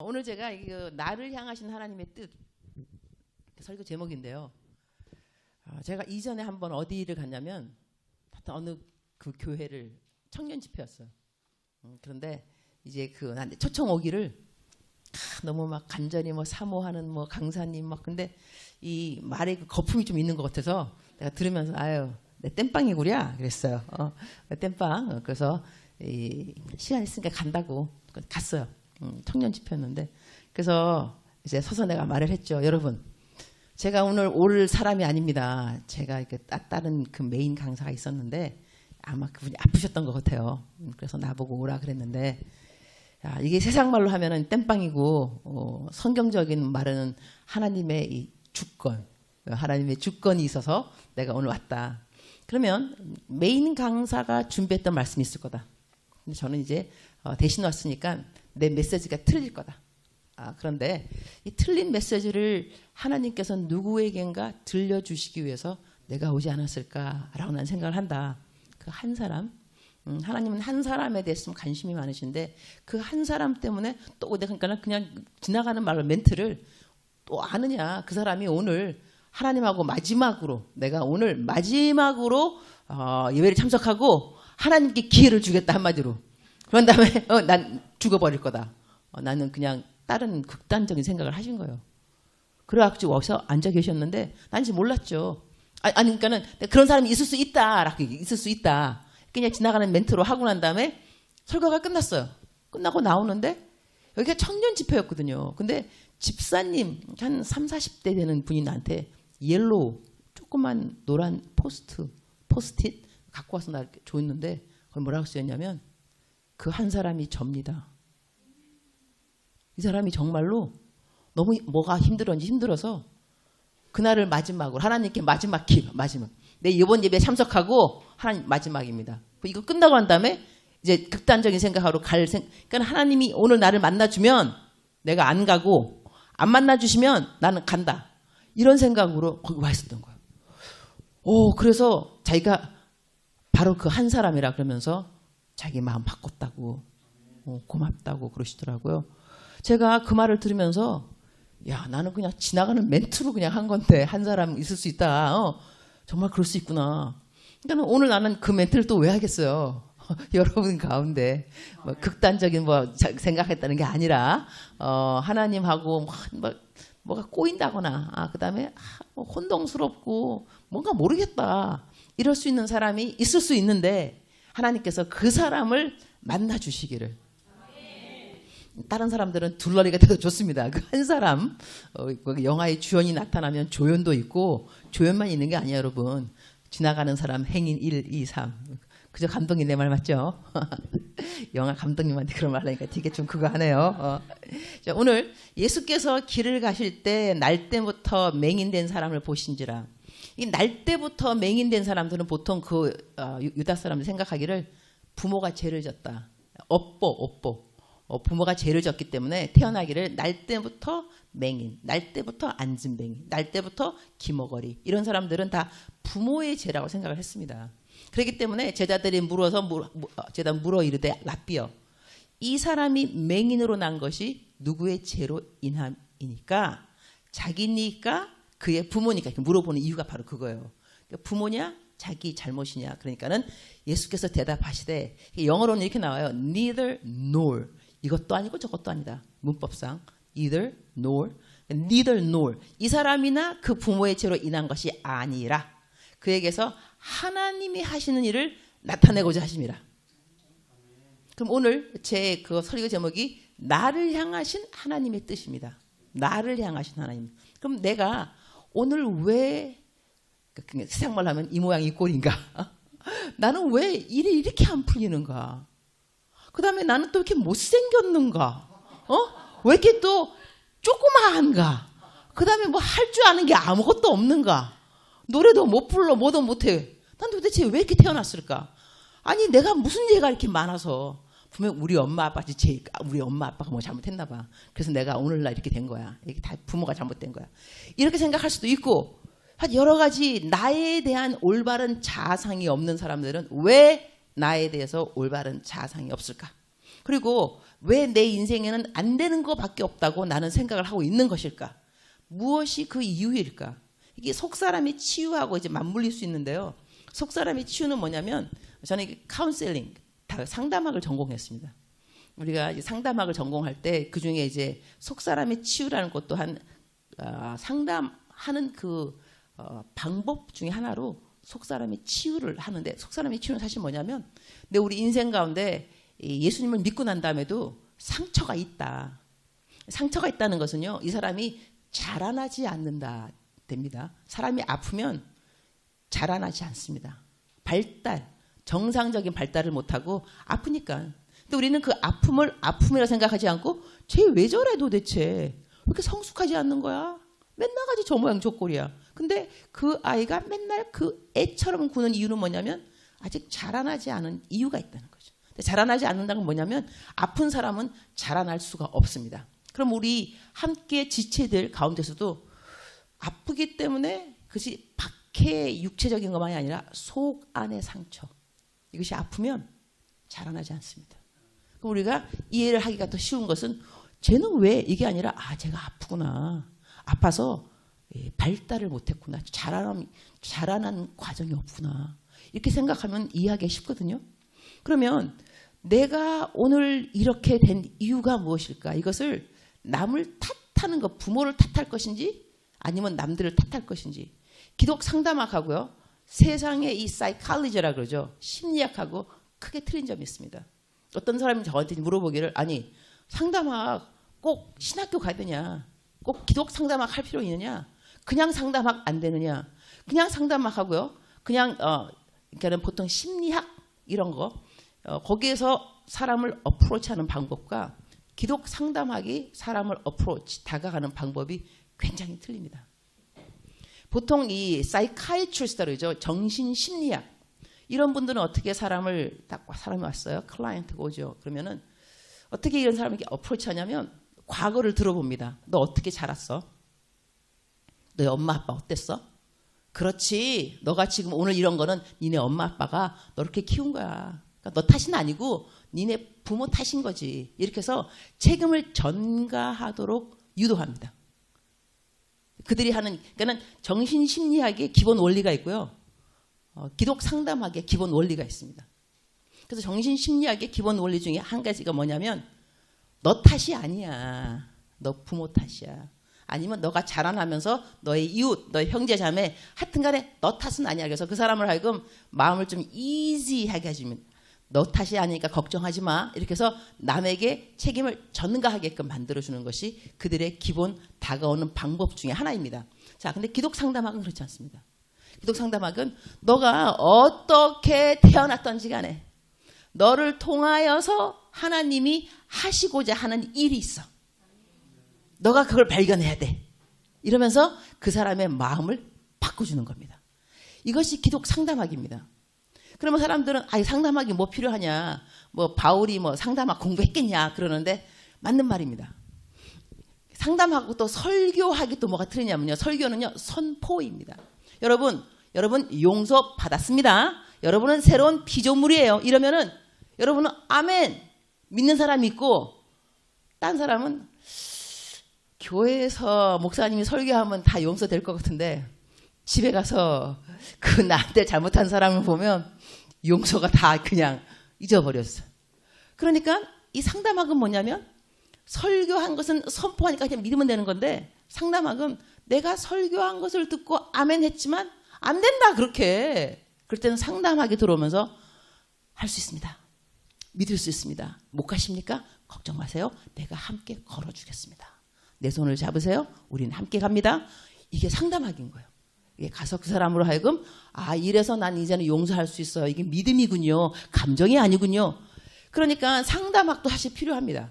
오늘 제가 나를 향하신 하나님의 뜻 설교 제목인데요. 제가 이전에 한번 어디를 갔냐면 어느 그 교회를 청년 집회였어요. 그런데 이제 난 초청 오기를 너무 막 간절히 사모하는 강사님 근데 이 말에 거품이 좀 있는 것 같아서 내가 들으면서 아유 내 땜빵이구려 그랬어요. 땜빵. 그래서 시간 있으니까 간다고 갔어요. 청년 집회였는데 그래서 이제 서서 내가 말을 했죠. 여러분, 제가 오늘 올 사람이 아닙니다. 제가 다른 그 메인 강사가 있었는데 아마 그분이 아프셨던 것 같아요. 그래서 나보고 오라 그랬는데 이게 세상 말로 하면은 땜빵이고 성경적인 말은 하나님의 이 주권, 하나님의 주권이 있어서 내가 오늘 왔다. 그러면 메인 강사가 준비했던 말씀이 있을 거다. 근데 저는 이제 대신 왔으니까 내 메시지가 틀릴 거다. 그런데 이 틀린 메시지를 하나님께서 누구에겐가 들려주시기 위해서 내가 오지 않았을까라고 난 생각을 한다. 그 한 사람, 하나님은 한 사람에 대해서 관심이 많으신데 그 한 사람 때문에 또 그러니까 그냥 지나가는 말로 멘트를 또 아느냐. 그 사람이 오늘 하나님하고 마지막으로 내가 오늘 마지막으로 예배를 참석하고 하나님께 기회를 주겠다 한마디로. 그런 다음에 난 죽어버릴 거다. 나는 그냥 다른 극단적인 생각을 하신 거예요. 그래가지고 와서 앉아 계셨는데 난 이제 몰랐죠. 그러니까는 그런 사람이 있을 수 있다. 있을 수 있다. 그냥 지나가는 멘트로 하고 난 다음에 설교가 끝났어요. 끝나고 나오는데 여기가 청년 집회였거든요. 근데 집사님 한 30, 40대 되는 분이 나한테 옐로우 조그만 노란 포스트잇 갖고 와서 나 줬는데 그걸 뭐라고 쓰였냐면 그 한 사람이 접니다. 이 사람이 정말로 너무 뭐가 힘들어서 그날을 마지막으로 하나님께 마지막 내 이번 예배에 참석하고 하나님 마지막입니다. 이거 끝나고 난 다음에 이제 극단적인 생각하러 그러니까 하나님이 오늘 나를 만나주면 내가 안 가고 안 만나주시면 나는 간다. 이런 생각으로 거기 와 있었던 거예요. 그래서 자기가 바로 그 한 사람이라 그러면서 자기 마음 바꿨다고 고맙다고 그러시더라고요. 제가 그 말을 들으면서 나는 그냥 지나가는 멘트로 그냥 한 건데 한 사람 있을 수 있다. 정말 그럴 수 있구나. 그러니까 오늘 나는 그 멘트를 또 왜 하겠어요. 여러분 가운데 극단적인 생각했다는 게 아니라 하나님하고 뭐가 꼬인다거나 그다음에 혼동스럽고 뭔가 모르겠다. 이럴 수 있는 사람이 있을 수 있는데 하나님께서 그 사람을 만나 주시기를. 다른 사람들은 둘러리가 돼도 좋습니다. 그 한 사람, 영화의 주연이 나타나면 조연도 있고 조연만 있는 게 아니에요, 여러분. 지나가는 사람 행인 1, 2, 3. 그저 감독님 내 말 맞죠? 영화 감독님한테 그런 말 하니까 되게 좀 그거 하네요. 자, 오늘 예수께서 길을 가실 때 날 때부터 맹인된 사람을 보신지라. 이 날 때부터 맹인된 사람들은 보통 유다 사람들 생각하기를 부모가 죄를 졌다. 업보. 부모가 죄를 졌기 때문에 태어나기를 날 때부터 맹인, 날 때부터 안진뱅이, 날 때부터 기머거리. 이런 사람들은 다 부모의 죄라고 생각을 했습니다. 그렇기 때문에 제자들이 물어 이르되 랍비여, 이 사람이 맹인으로 난 것이 누구의 죄로 인함이니까? 자기니까? 그의 부모니까? 이렇게 물어보는 이유가 바로 그거예요. 부모냐? 자기 잘못이냐? 그러니까는 예수께서 대답하시되, 영어로는 이렇게 나와요. neither nor. 이것도 아니고 저것도 아니다. 문법상 either nor, neither nor. 이 사람이나 그 부모의 죄로 인한 것이 아니라 그에게서 하나님이 하시는 일을 나타내고자 하심이라. 그럼 오늘 제 그 설교 제목이 나를 향하신 하나님의 뜻입니다. 나를 향하신 하나님. 그럼 내가 오늘 왜 세상 말로 하면 이 모양 이 꼴인가? 나는 왜 일이 이렇게 안 풀리는가? 그 다음에 나는 또 이렇게 못생겼는가? 왜 이렇게 또 조그마한가? 그 다음에 할 줄 아는 게 아무것도 없는가? 노래도 못 불러, 뭐도 못해. 난 도대체 왜 이렇게 태어났을까? 아니, 내가 무슨 죄가 이렇게 많아서. 분명 우리 엄마 아빠가 뭐 잘못했나 봐. 그래서 내가 오늘날 이렇게 된 거야. 이게 다 부모가 잘못된 거야. 이렇게 생각할 수도 있고, 여러 가지 나에 대한 올바른 자상이 없는 사람들은 왜 나에 대해서 올바른 자상이 없을까? 그리고 왜 내 인생에는 안 되는 것밖에 없다고 나는 생각을 하고 있는 것일까? 무엇이 그 이유일까? 이게 속사람이 치유하고 이제 맞물릴 수 있는데요. 속사람이 치유는 뭐냐면 저는 카운셀링, 상담학을 전공했습니다. 우리가 이제 상담학을 전공할 때 그 중에 이제 속사람이 치유라는 것도 한 상담하는 그 방법 중에 하나로 속사람이 치유를 하는데, 속사람이 치유는 사실 뭐냐면 우리 인생 가운데 예수님을 믿고 난 다음에도 상처가 있다. 상처가 있다는 것은요, 이 사람이 자라나지 않는다 됩니다. 사람이 아프면 자라나지 않습니다. 정상적인 발달을 못하고 아프니까. 근데 우리는 그 아픔을 아픔이라 생각하지 않고 쟤 왜 저래 도대체? 왜 이렇게 성숙하지 않는 거야? 맨날 가지 저 모양 저 꼴이야. 근데 그 아이가 맨날 그 애처럼 구는 이유는 뭐냐면 아직 자라나지 않은 이유가 있다는 거죠. 근데 자라나지 않는다는 건 뭐냐면 아픈 사람은 자라날 수가 없습니다. 그럼 우리 함께 지체들 가운데서도 아프기 때문에 그것이 밖에 육체적인 것만이 아니라 속 안의 상처, 이것이 아프면 자라나지 않습니다. 그럼 우리가 이해를 하기가 더 쉬운 것은 쟤는 왜 이게 아니라 제가 아프구나. 아파서 발달을 못했구나. 자라난 과정이 없구나. 이렇게 생각하면 이해하기가 쉽거든요. 그러면 내가 오늘 이렇게 된 이유가 무엇일까? 이것을 남을 탓하는 것, 부모를 탓할 것인지 아니면 남들을 탓할 것인지. 기독 상담학하고요, 세상의 이 사이칼리지라 그러죠. 심리학하고 크게 틀린 점이 있습니다. 어떤 사람이 저한테 물어보기를, 아니 상담학 꼭 신학교 가야 되냐? 꼭 기독 상담학 할 필요 있느냐? 그냥 상담학 안 되느냐? 그냥 상담학 하고요. 그냥 그러니까 보통 심리학 이런 거 거기에서 사람을 어프로치하는 방법과 기독 상담학이 사람을 다가가는 방법이 굉장히 틀립니다. 보통 이 사이카이트리스트라고 그러죠. 정신심리학 이런 분들은 어떻게 사람이 왔어요. 클라이언트가 오죠. 그러면은 어떻게 이런 사람에게 어프로치하냐면 과거를 들어봅니다. 너 어떻게 자랐어? 너희 엄마 아빠 어땠어? 그렇지. 너가 지금 오늘 이런 거는 니네 엄마 아빠가 너 이렇게 키운 거야. 그러니까 너 탓은 아니고 니네 부모 탓인 거지. 이렇게 해서 책임을 전가하도록 유도합니다. 그들이 하는, 그러니까 정신심리학의 기본 원리가 있고요. 기독 상담학의 기본 원리가 있습니다. 그래서 정신심리학의 기본 원리 중에 한 가지가 뭐냐면 너 탓이 아니야. 너 부모 탓이야. 아니면 너가 자라나면서 너의 이웃, 너의 형제 자매 하여튼 간에 너 탓은 아니야. 그래서 그 사람을 하여금 마음을 좀 이지하게 해주면 너 탓이 아니니까 걱정하지 마. 이렇게 해서 남에게 책임을 전가하게끔 만들어주는 것이 그들의 기본 다가오는 방법 중에 하나입니다. 자, 근데 기독 상담학은 그렇지 않습니다. 기독 상담학은 너가 어떻게 태어났던지 간에 너를 통하여서 하나님이 하시고자 하는 일이 있어. 너가 그걸 발견해야 돼. 이러면서 그 사람의 마음을 바꿔주는 겁니다. 이것이 기독 상담학입니다. 그러면 사람들은 상담학이 뭐 필요하냐, 뭐 바울이 뭐 상담학 공부했겠냐 그러는데 맞는 말입니다. 상담하고 또 설교하기 또 뭐가 틀리냐면요. 설교는요 선포입니다. 여러분 용서 받았습니다. 여러분은 새로운 피조물이에요. 이러면은 여러분은 아멘 믿는 사람이 있고, 딴 사람은 교회에서 목사님이 설교하면 다 용서될 것 같은데 집에 가서 그 나한테 잘못한 사람을 보면 용서가 다 그냥 잊어버렸어. 그러니까 이 상담학은 뭐냐면 설교한 것은 선포하니까 그냥 믿으면 되는 건데, 상담학은 내가 설교한 것을 듣고 아멘 했지만 안 된다 그렇게. 그럴 때는 상담학이 들어오면서 할 수 있습니다. 믿을 수 있습니다. 못 가십니까? 걱정 마세요. 내가 함께 걸어주겠습니다. 내 손을 잡으세요. 우리는 함께 갑니다. 이게 상담학인 거예요. 이게 가서 그 사람으로 하여금 이래서 난 이제는 용서할 수 있어요. 이게 믿음이군요. 감정이 아니군요. 그러니까 상담학도 사실 필요합니다.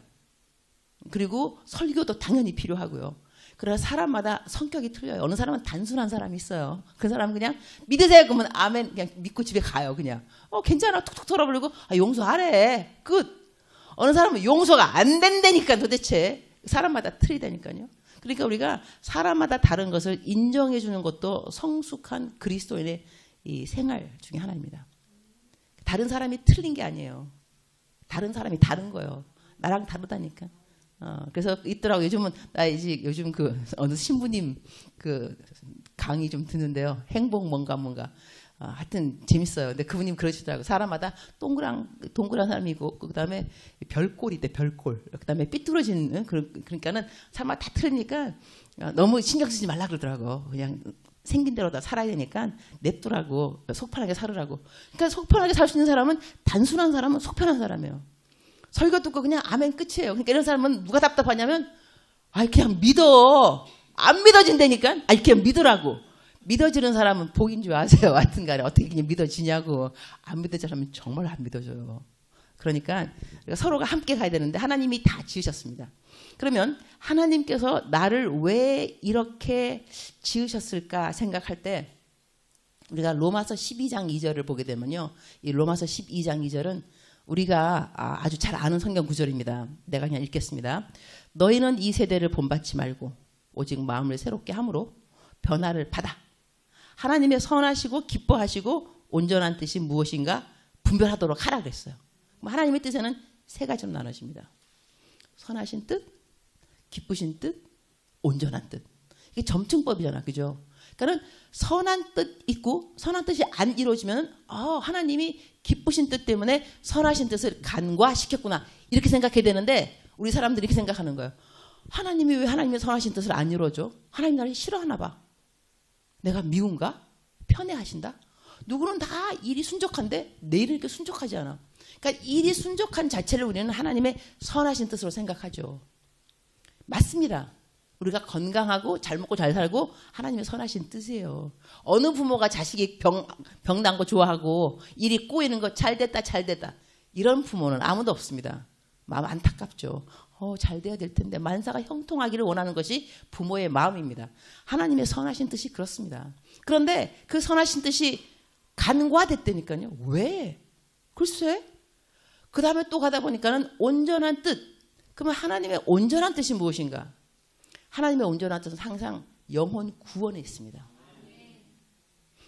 그리고 설교도 당연히 필요하고요. 그래서 사람마다 성격이 틀려요. 어느 사람은 단순한 사람이 있어요. 그 사람은 그냥 믿으세요. 그러면 아멘 그냥 믿고 집에 가요. 그냥 괜찮아 툭툭 털어버리고 용서하래. 끝. 어느 사람은 용서가 안 된다니까 도대체. 사람마다 틀리다니까요. 그러니까 우리가 사람마다 다른 것을 인정해 주는 것도 성숙한 그리스도인의 이 생활 중에 하나입니다. 다른 사람이 틀린 게 아니에요. 다른 사람이 다른 거예요. 나랑 다르다니까. 그래서 있더라고. 요즘은 나 이제 요즘 그 어느 신부님 그 강의 좀 듣는데요. 행복 뭔가 하여튼 재밌어요. 근데 그분님 그러시더라고. 사람마다 동그란 사람이고 그다음에 별꼴이 돼. 별꼴. 그다음에 삐뚤어진 그러니까는 사람마다 다 틀리니까 너무 신경 쓰지 말라 그러더라고. 그냥 생긴 대로 다 살아야 되니까 냅두라고. 속 편하게 살으라고. 그러니까 속 편하게 살 수 있는 사람은 단순한 사람은 속 편한 사람이에요. 설교 듣고 그냥 아멘 끝이에요. 그러니까 이런 사람은 누가 답답하냐면 그냥 믿어. 안 믿어진다니까. 그냥 믿으라고. 믿어지는 사람은 복인 줄 아세요. 하여튼간에 어떻게 그냥 믿어지냐고. 안 믿어지는 사람은 정말 안 믿어져요. 그러니까 서로가 함께 가야 되는데 하나님이 다 지으셨습니다. 그러면 하나님께서 나를 왜 이렇게 지으셨을까 생각할 때 우리가 로마서 12장 2절을 보게 되면요. 이 로마서 12장 2절은 우리가 아주 잘 아는 성경 구절입니다. 내가 그냥 읽겠습니다. 너희는 이 세대를 본받지 말고 오직 마음을 새롭게 함으로 변화를 받아. 하나님의 선하시고 기뻐하시고 온전한 뜻이 무엇인가 분별하도록 하라 그랬어요. 하나님의 뜻에는 세 가지로 나눠집니다. 선하신 뜻, 기쁘신 뜻, 온전한 뜻. 이게 점층법이잖아. 그죠? 그러니까 선한 뜻 있고 선한 뜻이 안 이루어지면 하나님이 기쁘신 뜻 때문에 선하신 뜻을 간과시켰구나. 이렇게 생각해야 되는데 우리 사람들이 이렇게 생각하는 거예요. 하나님이 왜 하나님의 선하신 뜻을 안 이루어줘? 하나님 나를 싫어하나 봐. 내가 미운가? 편애하신다? 누구는 다 일이 순적한데 내 일은 이렇게 순적하지 않아. 그러니까 일이 순적한 자체를 우리는 하나님의 선하신 뜻으로 생각하죠. 맞습니다. 우리가 건강하고 잘 먹고 잘 살고 하나님의 선하신 뜻이에요. 어느 부모가 자식이 병난 거 좋아하고 일이 꼬이는 거 잘 됐다 이런 부모는 아무도 없습니다. 마음 안타깝죠. 잘 돼야 될 텐데 만사가 형통하기를 원하는 것이 부모의 마음입니다. 하나님의 선하신 뜻이 그렇습니다. 그런데 그 선하신 뜻이 간과됐다니까요. 왜? 글쎄. 그 다음에 또 가다 보니까는 온전한 뜻. 그러면 하나님의 온전한 뜻이 무엇인가? 하나님의 온전한 뜻은 항상 영혼 구원에 있습니다.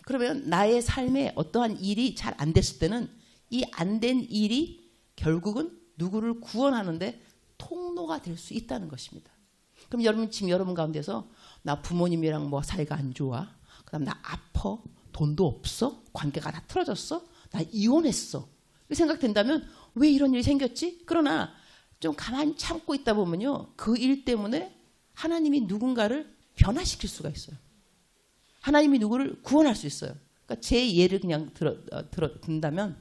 그러면 나의 삶에 어떠한 일이 잘 안 됐을 때는 이 안 된 일이 결국은 누구를 구원하는데 통로가 될 수 있다는 것입니다. 그럼 여러분 지금 여러분 가운데서 나 부모님이랑 사이가 안 좋아. 그다음 나 아파. 돈도 없어. 관계가 다 틀어졌어. 나 이혼했어. 이렇게 생각된다면 왜 이런 일이 생겼지? 그러나 좀 가만히 참고 있다 보면요. 그 일 때문에 하나님이 누군가를 변화시킬 수가 있어요. 하나님이 누구를 구원할 수 있어요. 그러니까 제 예를 그냥 든다면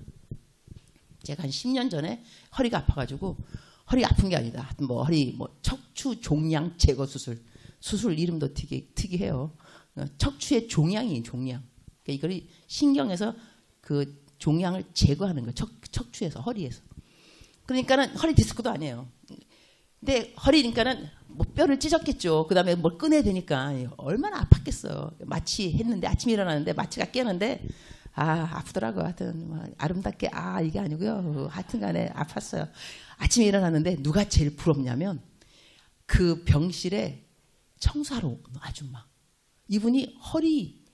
제가 한 10년 전에 허리가 아파가지고 허리가 아픈 게 아니다. 하여튼 척추 종양 제거 수술 이름도 특이해요. 척추의 종양이에요. 종양. 그러니까 이걸 신경에서 그 종양을 제거하는 거예요. 척추에서 허리에서. 그러니까는 허리 디스크도 아니에요. 근데 허리니까는 뼈를 찢었겠죠. 그 다음에 뭘 꺼내야 되니까 얼마나 아팠겠어요. 마취 했는데 아침에 일어나는데 마취가 깨는데 아프더라고요. 하여튼 아름답게 이게 아니고요. 하여튼간에 아팠어요. 아침에 일어났는데 누가 제일 부럽냐면 그 병실에 청소하러 오는 아줌마. 이분이 허리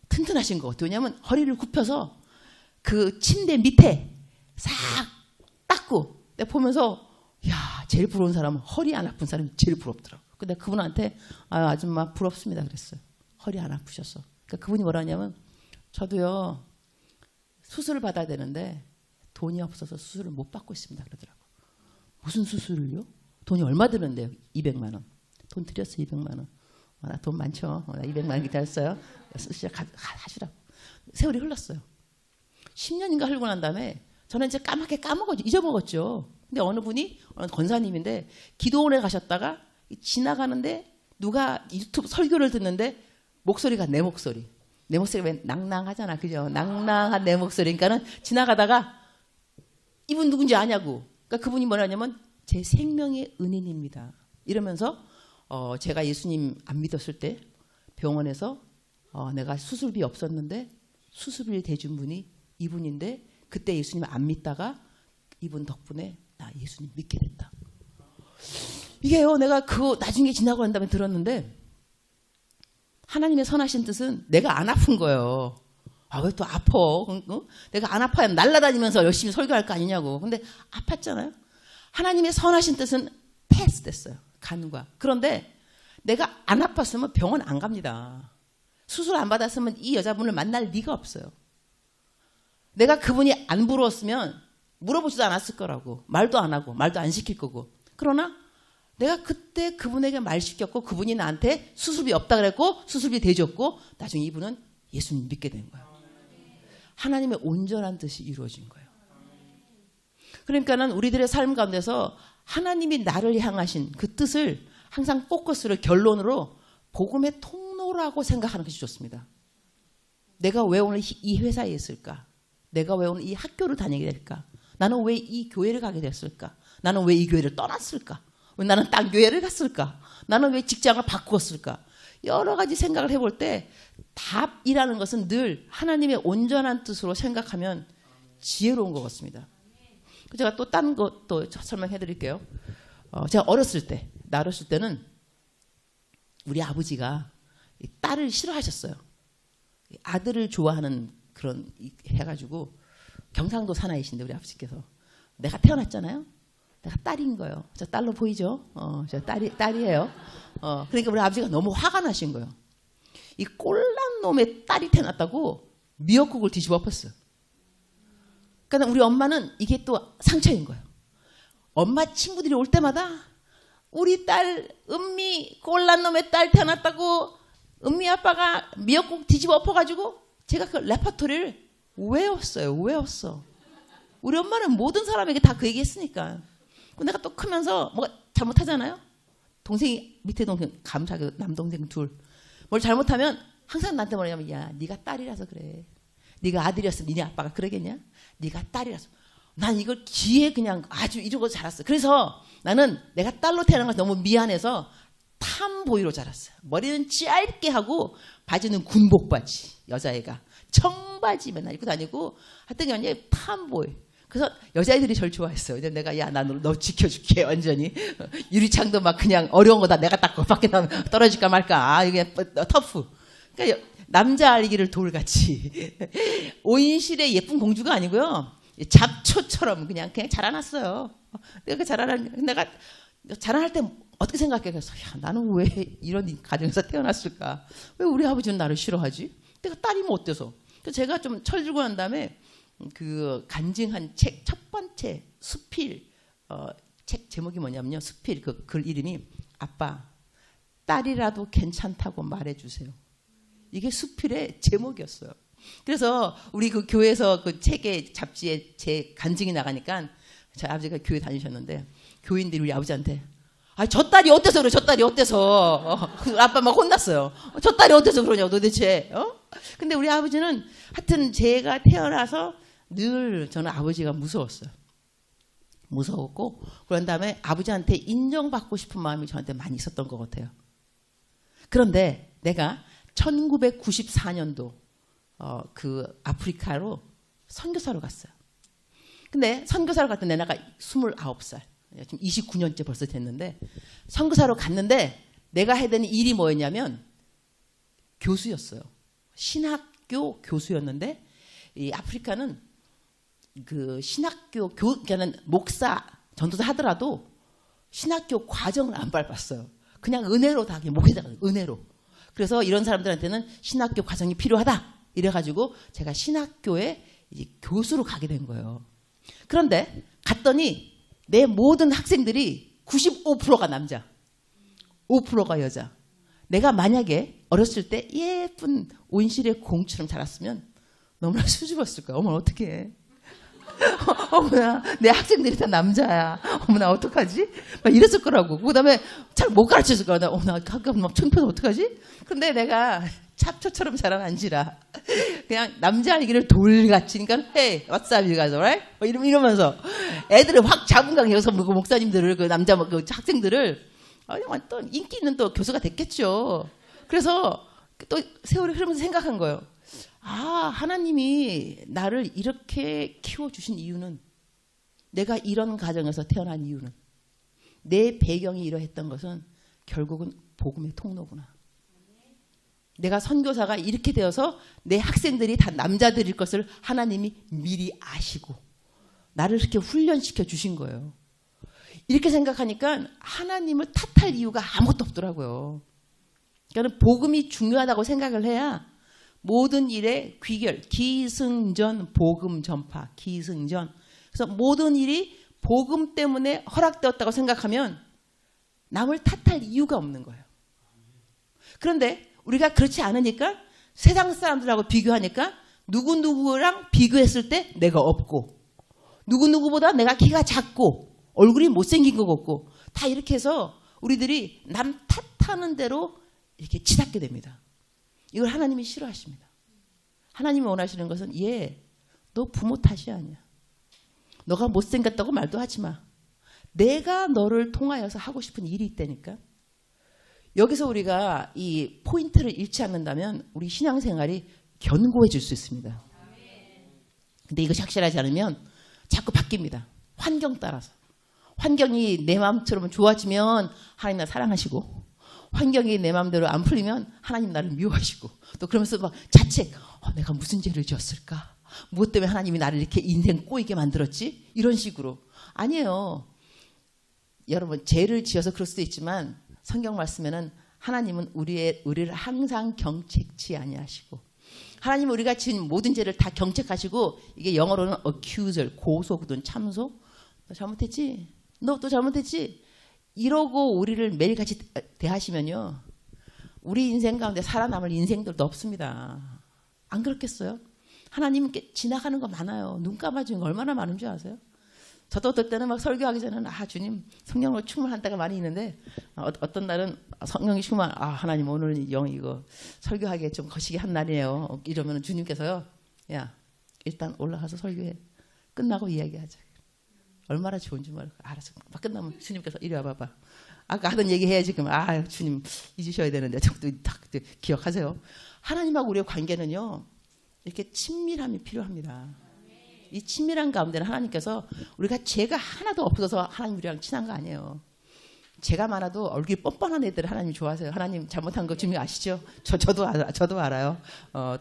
튼튼하신 것 같아요. 왜냐하면 허리를 굽혀서 그 침대 밑에 싹 닦고 내가 보면서 제일 부러운 사람은 허리 안 아픈 사람이 제일 부럽더라고. 근데 그분한테 아줌마 부럽습니다 그랬어요. 허리 안 아프셔서. 그러니까 그분이 뭐라 하냐면 저도요 수술을 받아야 되는데 돈이 없어서 수술을 못 받고 있습니다 그러더라고. 무슨 수술을요? 돈이 얼마 드는데요? 200만 원. 돈 드렸어요 200만 원. 나 돈 많죠. 나 200만 원 기다렸어요. 하시라고. 세월이 흘렀어요. 10년인가 흘고 난 다음에 저는 이제 까맣게 잊어먹었죠. 근데 어느 권사님인데 기도원에 가셨다가 지나가는데 누가 유튜브 설교를 듣는데 목소리가 내 목소리가 왜 낭낭하잖아. 그죠? 낭낭한 내 목소리니까는 지나가다가 이분 누군지 아냐고. 그러니까 그분이 뭐냐면 제 생명의 은인입니다. 이러면서 제가 예수님 안 믿었을 때 병원에서 내가 수술비 없었는데 수술비를 대준 분이 이분인데 그때 예수님 안 믿다가 이분 덕분에 나 예수님 믿게 됐다. 이게요, 내가 나중에 지나고 난 다음에 들었는데 하나님의 선하신 뜻은 내가 안 아픈 거예요. 왜 또 아파? 내가 안 아파야 날아다니면서 열심히 설교할 거 아니냐고. 근데 아팠잖아요. 하나님의 선하신 뜻은 패스됐어요. 간과. 그런데 내가 안 아팠으면 병원 안 갑니다. 수술 안 받았으면 이 여자분을 만날 리가 없어요. 내가 그분이 안 부러웠으면 물어보지도 않았을 거라고. 말도 안 하고 말도 안 시킬 거고. 그러나 내가 그때 그분에게 말 시켰고 그분이 나한테 수술비 없다 그랬고 수술비 대줬고 나중에 이분은 예수님 믿게 된 거예요. 하나님의 온전한 뜻이 이루어진 거예요. 그러니까는 우리들의 삶 가운데서 하나님이 나를 향하신 그 뜻을 항상 포커스를 결론으로 복음의 통로라고 생각하는 것이 좋습니다. 내가 왜 오늘 이 회사에 있을까? 내가 왜 오늘 이 학교를 다니게 될까? 나는 왜 이 교회를 가게 됐을까? 나는 왜 이 교회를 떠났을까? 왜 나는 딴 교회를 갔을까? 나는 왜 직장을 바꾸었을까? 여러 가지 생각을 해볼 때 답이라는 것은 늘 하나님의 온전한 뜻으로 생각하면 지혜로운 것 같습니다. 제가 또 딴 것도 설명해 드릴게요. 제가 어렸을 때는 우리 아버지가 딸을 싫어하셨어요. 아들을 좋아하는 그런 해가지고 경상도 사나이신데 우리 아버지께서 내가 태어났잖아요. 내가 딸인 거예요. 저 딸로 보이죠? 저 딸이에요. 그러니까 우리 아버지가 너무 화가 나신 거예요. 이 꼴난 놈의 딸이 태어났다고 미역국을 뒤집어 엎었어요. 그러니까 우리 엄마는 이게 또 상처인 거예요. 엄마 친구들이 올 때마다 우리 딸 은미 꼴난 놈의 딸 태어났다고 은미 아빠가 미역국 뒤집어 엎어가지고 제가 그 레퍼토리를 외웠어요. 우리 엄마는 모든 사람에게 다 그 얘기 했으니까. 내가 또 크면서 뭐가 잘못하잖아요. 동생이 밑에 동생 감사하게 남동생 둘 뭘 잘못하면 항상 나한테 뭐냐면 야 네가 딸이라서 그래. 네가 아들이었으면 니네 아빠가 그러겠냐? 네가 딸이라서. 난 이걸 귀에 그냥 아주 이러고 자랐어. 그래서 나는 내가 딸로 태어난 걸 너무 미안해서 탐보이로 자랐어요. 머리는 짧게 하고 바지는 군복 바지. 여자애가 청바지 맨날 입고 다니고 하여튼 그냥 탐보이. 그래서 여자애들이 저를 좋아했어요. 내가 야 나 너 지켜줄게 완전히. 유리창도 막 그냥 어려운 거 다 내가 닦고 밖에 나면 떨어질까 말까. 이게 터프. 그러니까 남자 알기를 돌같이. 온실의 예쁜 공주가 아니고요. 잡초처럼 그냥 자라났어요. 내가 자라날 때 어떻게 생각해? 그래서 야 나는 왜 이런 가정에서 태어났을까? 왜 우리 아버지는 나를 싫어하지? 내가 딸이면 어때서? 그래서 제가 좀 철들고 난 다음에 그 간증한 책 첫 번째 수필 책 제목이 뭐냐면요. 수필 그 글 이름이 아빠 딸이라도 괜찮다고 말해주세요. 이게 수필의 제목이었어요. 그래서 우리 그 교회에서 그 책에 잡지에 제 간증이 나가니까 저희 아버지가 교회 다니셨는데 교인들이 우리 아버지한테 저 딸이 어때서 그래? 저 딸이 어때서? 아빠 막 혼났어요. 저 딸이 어때서 그러냐고 도대체. 근데 우리 아버지는 하여튼 제가 태어나서 늘 저는 아버지가 무서웠어요. 무서웠고 그런 다음에 아버지한테 인정받고 싶은 마음이 저한테 많이 있었던 것 같아요. 그런데 내가 1994년도 그 아프리카로 선교사로 갔어요. 근데 선교사로 갔던 내가 29살. 지금 29년째 벌써 됐는데 선교사로 갔는데 내가 해야 되는 일이 뭐였냐면 교수였어요. 신학교 교수였는데 이 아프리카는 그 신학교 그러니까는 목사 전도사 하더라도 신학교 과정을 안 밟았어요. 그냥 은혜로 다 그냥 목회자가 은혜로. 그래서 이런 사람들한테는 신학교 과정이 필요하다. 이래가지고 제가 신학교에 이제 교수로 가게 된 거예요. 그런데 갔더니 내 모든 학생들이 95%가 남자, 5%가 여자. 내가 만약에 어렸을 때 예쁜 온실의 공처럼 자랐으면 너무나 수줍었을 거야. 어머 어떡해. 어머나 내 학생들이 다 남자야. 어머나 어떡하지? 막 이랬을 거라고. 그 다음에 잘 못 가르쳤을 거야. 어머나 가끔 막 창피해서 어떡하지? 근데 내가 잡초처럼 자라난지라 그냥 남자 알기를 돌같이 그러니까 hey what's up you guys alright? 이러면서 애들을 확 자분간 여기서 목사님들을 그 남자 그 학생들을 또 인기 있는 또 교수가 됐겠죠. 그래서 또 세월이 흐르면서 생각한 거예요. 하나님이 나를 이렇게 키워주신 이유는 내가 이런 가정에서 태어난 이유는 내 배경이 이러했던 것은 결국은 복음의 통로구나. 내가 선교사가 이렇게 되어서 내 학생들이 다 남자들일 것을 하나님이 미리 아시고 나를 이렇게 훈련시켜 주신 거예요. 이렇게 생각하니까 하나님을 탓할 이유가 아무것도 없더라고요. 그러니까 복음이 중요하다고 생각을 해야 모든 일의 귀결, 기승전, 복음 전파, 기승전. 그래서 모든 일이 복음 때문에 허락되었다고 생각하면 남을 탓할 이유가 없는 거예요. 그런데 우리가 그렇지 않으니까 세상 사람들하고 비교하니까 누구누구랑 비교했을 때 내가 없고 누구누구보다 내가 키가 작고 얼굴이 못생긴 것 같고 다 이렇게 해서 우리들이 남 탓하는 대로 이렇게 치닫게 됩니다. 이걸 하나님이 싫어하십니다. 하나님이 원하시는 것은 너 부모 탓이 아니야. 너가 못생겼다고 말도 하지 마. 내가 너를 통하여서 하고 싶은 일이 있다니까. 여기서 우리가 이 포인트를 잃지 않는다면 우리 신앙생활이 견고해질 수 있습니다. 근데 이것이 확실하지 않으면 자꾸 바뀝니다. 환경 따라서. 환경이 내 마음처럼 좋아지면 하나님 나 사랑하시고 환경이 내 마음대로 안 풀리면 하나님 나를 미워하시고 또 그러면서 막 자책 내가 무슨 죄를 지었을까? 무엇 때문에 하나님이 나를 이렇게 인생 꼬이게 만들었지? 이런 식으로. 아니에요. 여러분 죄를 지어서 그럴 수도 있지만 성경 말씀에는 하나님은 우리를 항상 경책치 아니하시고 하나님은 우리가 지은 모든 죄를 다 경책하시고 이게 영어로는 accuser, 고소 혹은 참소. 너 잘못했지? 너 또 잘못했지? 이러고 우리를 매일같이 대하시면요. 우리 인생 가운데 살아남을 인생들도 없습니다. 안 그렇겠어요? 하나님께 지나가는 거 많아요. 눈 감아주는 거 얼마나 많은 줄 아세요? 저도 어떨 때는 막 설교하기 전에는 주님 성령으로 충만한 때가 많이 있는데 어떤 날은 성령이 충만 하나님 오늘은 이거 설교하기에 좀 거시기 한 날이에요. 이러면 주님께서요. 야 일단 올라가서 설교해. 끝나고 이야기하자. 얼마나 좋은지 몰라. 알았어. 막 끝나면 주님께서 이리 와봐봐. 아까 하던 얘기 해야지. 그럼 주님 잊으셔야 되는데 저도 딱 기억하세요. 하나님하고 우리의 관계는요. 이렇게 친밀함이 필요합니다. 이 친밀한 가운데는 하나님께서 우리가 죄가 하나도 없어서 하나님 우리랑 친한 거 아니에요. 죄가 많아도 얼굴이 뻔뻔한 애들 하나님 좋아하세요. 하나님 잘못한 거 주님 아시죠? 저도 알아요.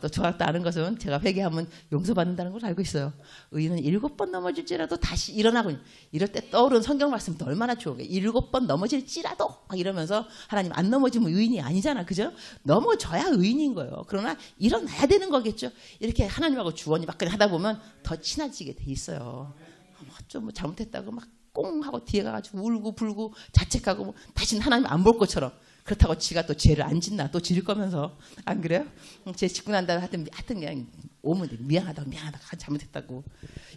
또 저도 아는 것은 제가 회개하면 용서받는다는 걸 알고 있어요. 의인은 7번 넘어질지라도 다시 일어나고 이럴 때 떠오른 성경 말씀도 얼마나 좋은 게 7번 넘어질지라도 막 이러면서 하나님 안 넘어지면 의인이 아니잖아. 그죠? 넘어져야 의인인 거예요. 그러나 일어나야 되는 거겠죠. 이렇게 하나님하고 주원이 막그냥 하다 보면 더 친해지게 돼 있어요. 좀 잘못했다고 막 꽁 하고 뒤에 가가지고 울고 불고 자책하고 다시는 하나님 안 볼 것처럼 그렇다고 지가 또 죄를 안 짓나 또 지을 거면서 안 그래요? 죄 짓고 난 다음에 하여튼 그냥 오면 돼. 미안하다 잘못했다고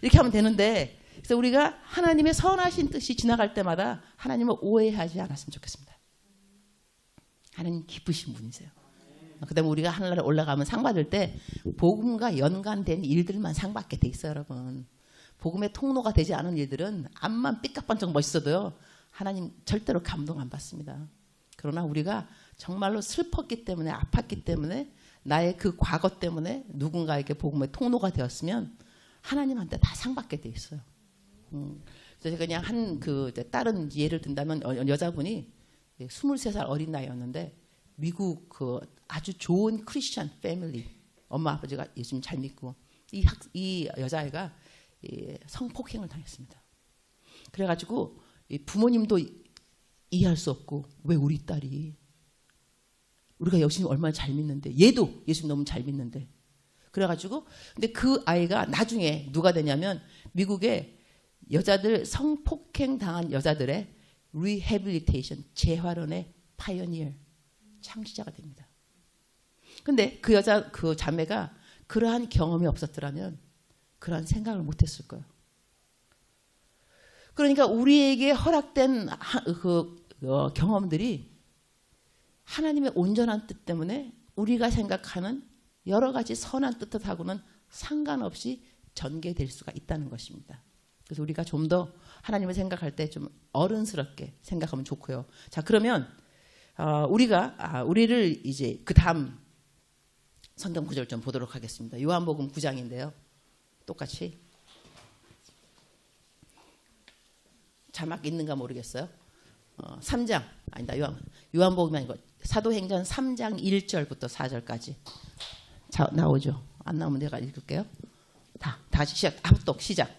이렇게 하면 되는데 그래서 우리가 하나님의 선하신 뜻이 지나갈 때마다 하나님을 오해하지 않았으면 좋겠습니다. 하나님 기쁘신 분이세요. 그 다음에 우리가 하늘나라에 올라가면 상 받을 때 복음과 연관된 일들만 상 받게 돼 있어요. 여러분. 복음의 통로가 되지 않은 일들은 앞만 삐까뻔쩍 멋있어도요. 하나님 절대로 감동 안 받습니다. 그러나 우리가 정말로 슬펐기 때문에 아팠기 때문에 나의 그 과거 때문에 누군가에게 복음의 통로가 되었으면 하나님한테 다 상 받게 돼 있어요. 그래서 그냥 다른 예를 든다면 여자분이 23살 어린 나이였는데 미국 아주 좋은 크리스천 패밀리 엄마 아버지가 예수님 잘 믿고 이 여자아이가 성폭행을 당했습니다. 그래가지고 부모님도 이해할 수 없고 왜 우리 딸이 우리가 예수님 얼마나 잘 믿는데 얘도 예수님 너무 잘 믿는데 그래가지고 근데 그 아이가 나중에 누가 되냐면 미국의 여자들 성폭행 당한 여자들의 리해빌리테이션 재활원의 파이어니어 창시자가 됩니다. 근데 그 자매가 그러한 경험이 없었더라면 그런 생각을 못했을 거예요. 그러니까 우리에게 허락된 경험들이 하나님의 온전한 뜻 때문에 우리가 생각하는 여러 가지 선한 뜻하고는 상관없이 전개될 수가 있다는 것입니다. 그래서 우리가 좀 더 하나님을 생각할 때 좀 어른스럽게 생각하면 좋고요. 자, 그러면 우리를 이제 그 다음 성경 구절 좀 보도록 하겠습니다. 요한복음 9장인데요. 똑같이 자막 있는가 모르겠어요. 3장 아니다. 요한복음이 아니고 사도행전 3장 1절부터 4절까지 자, 나오죠. 안 나오면 내가 읽을게요. 다시 시작. 시작.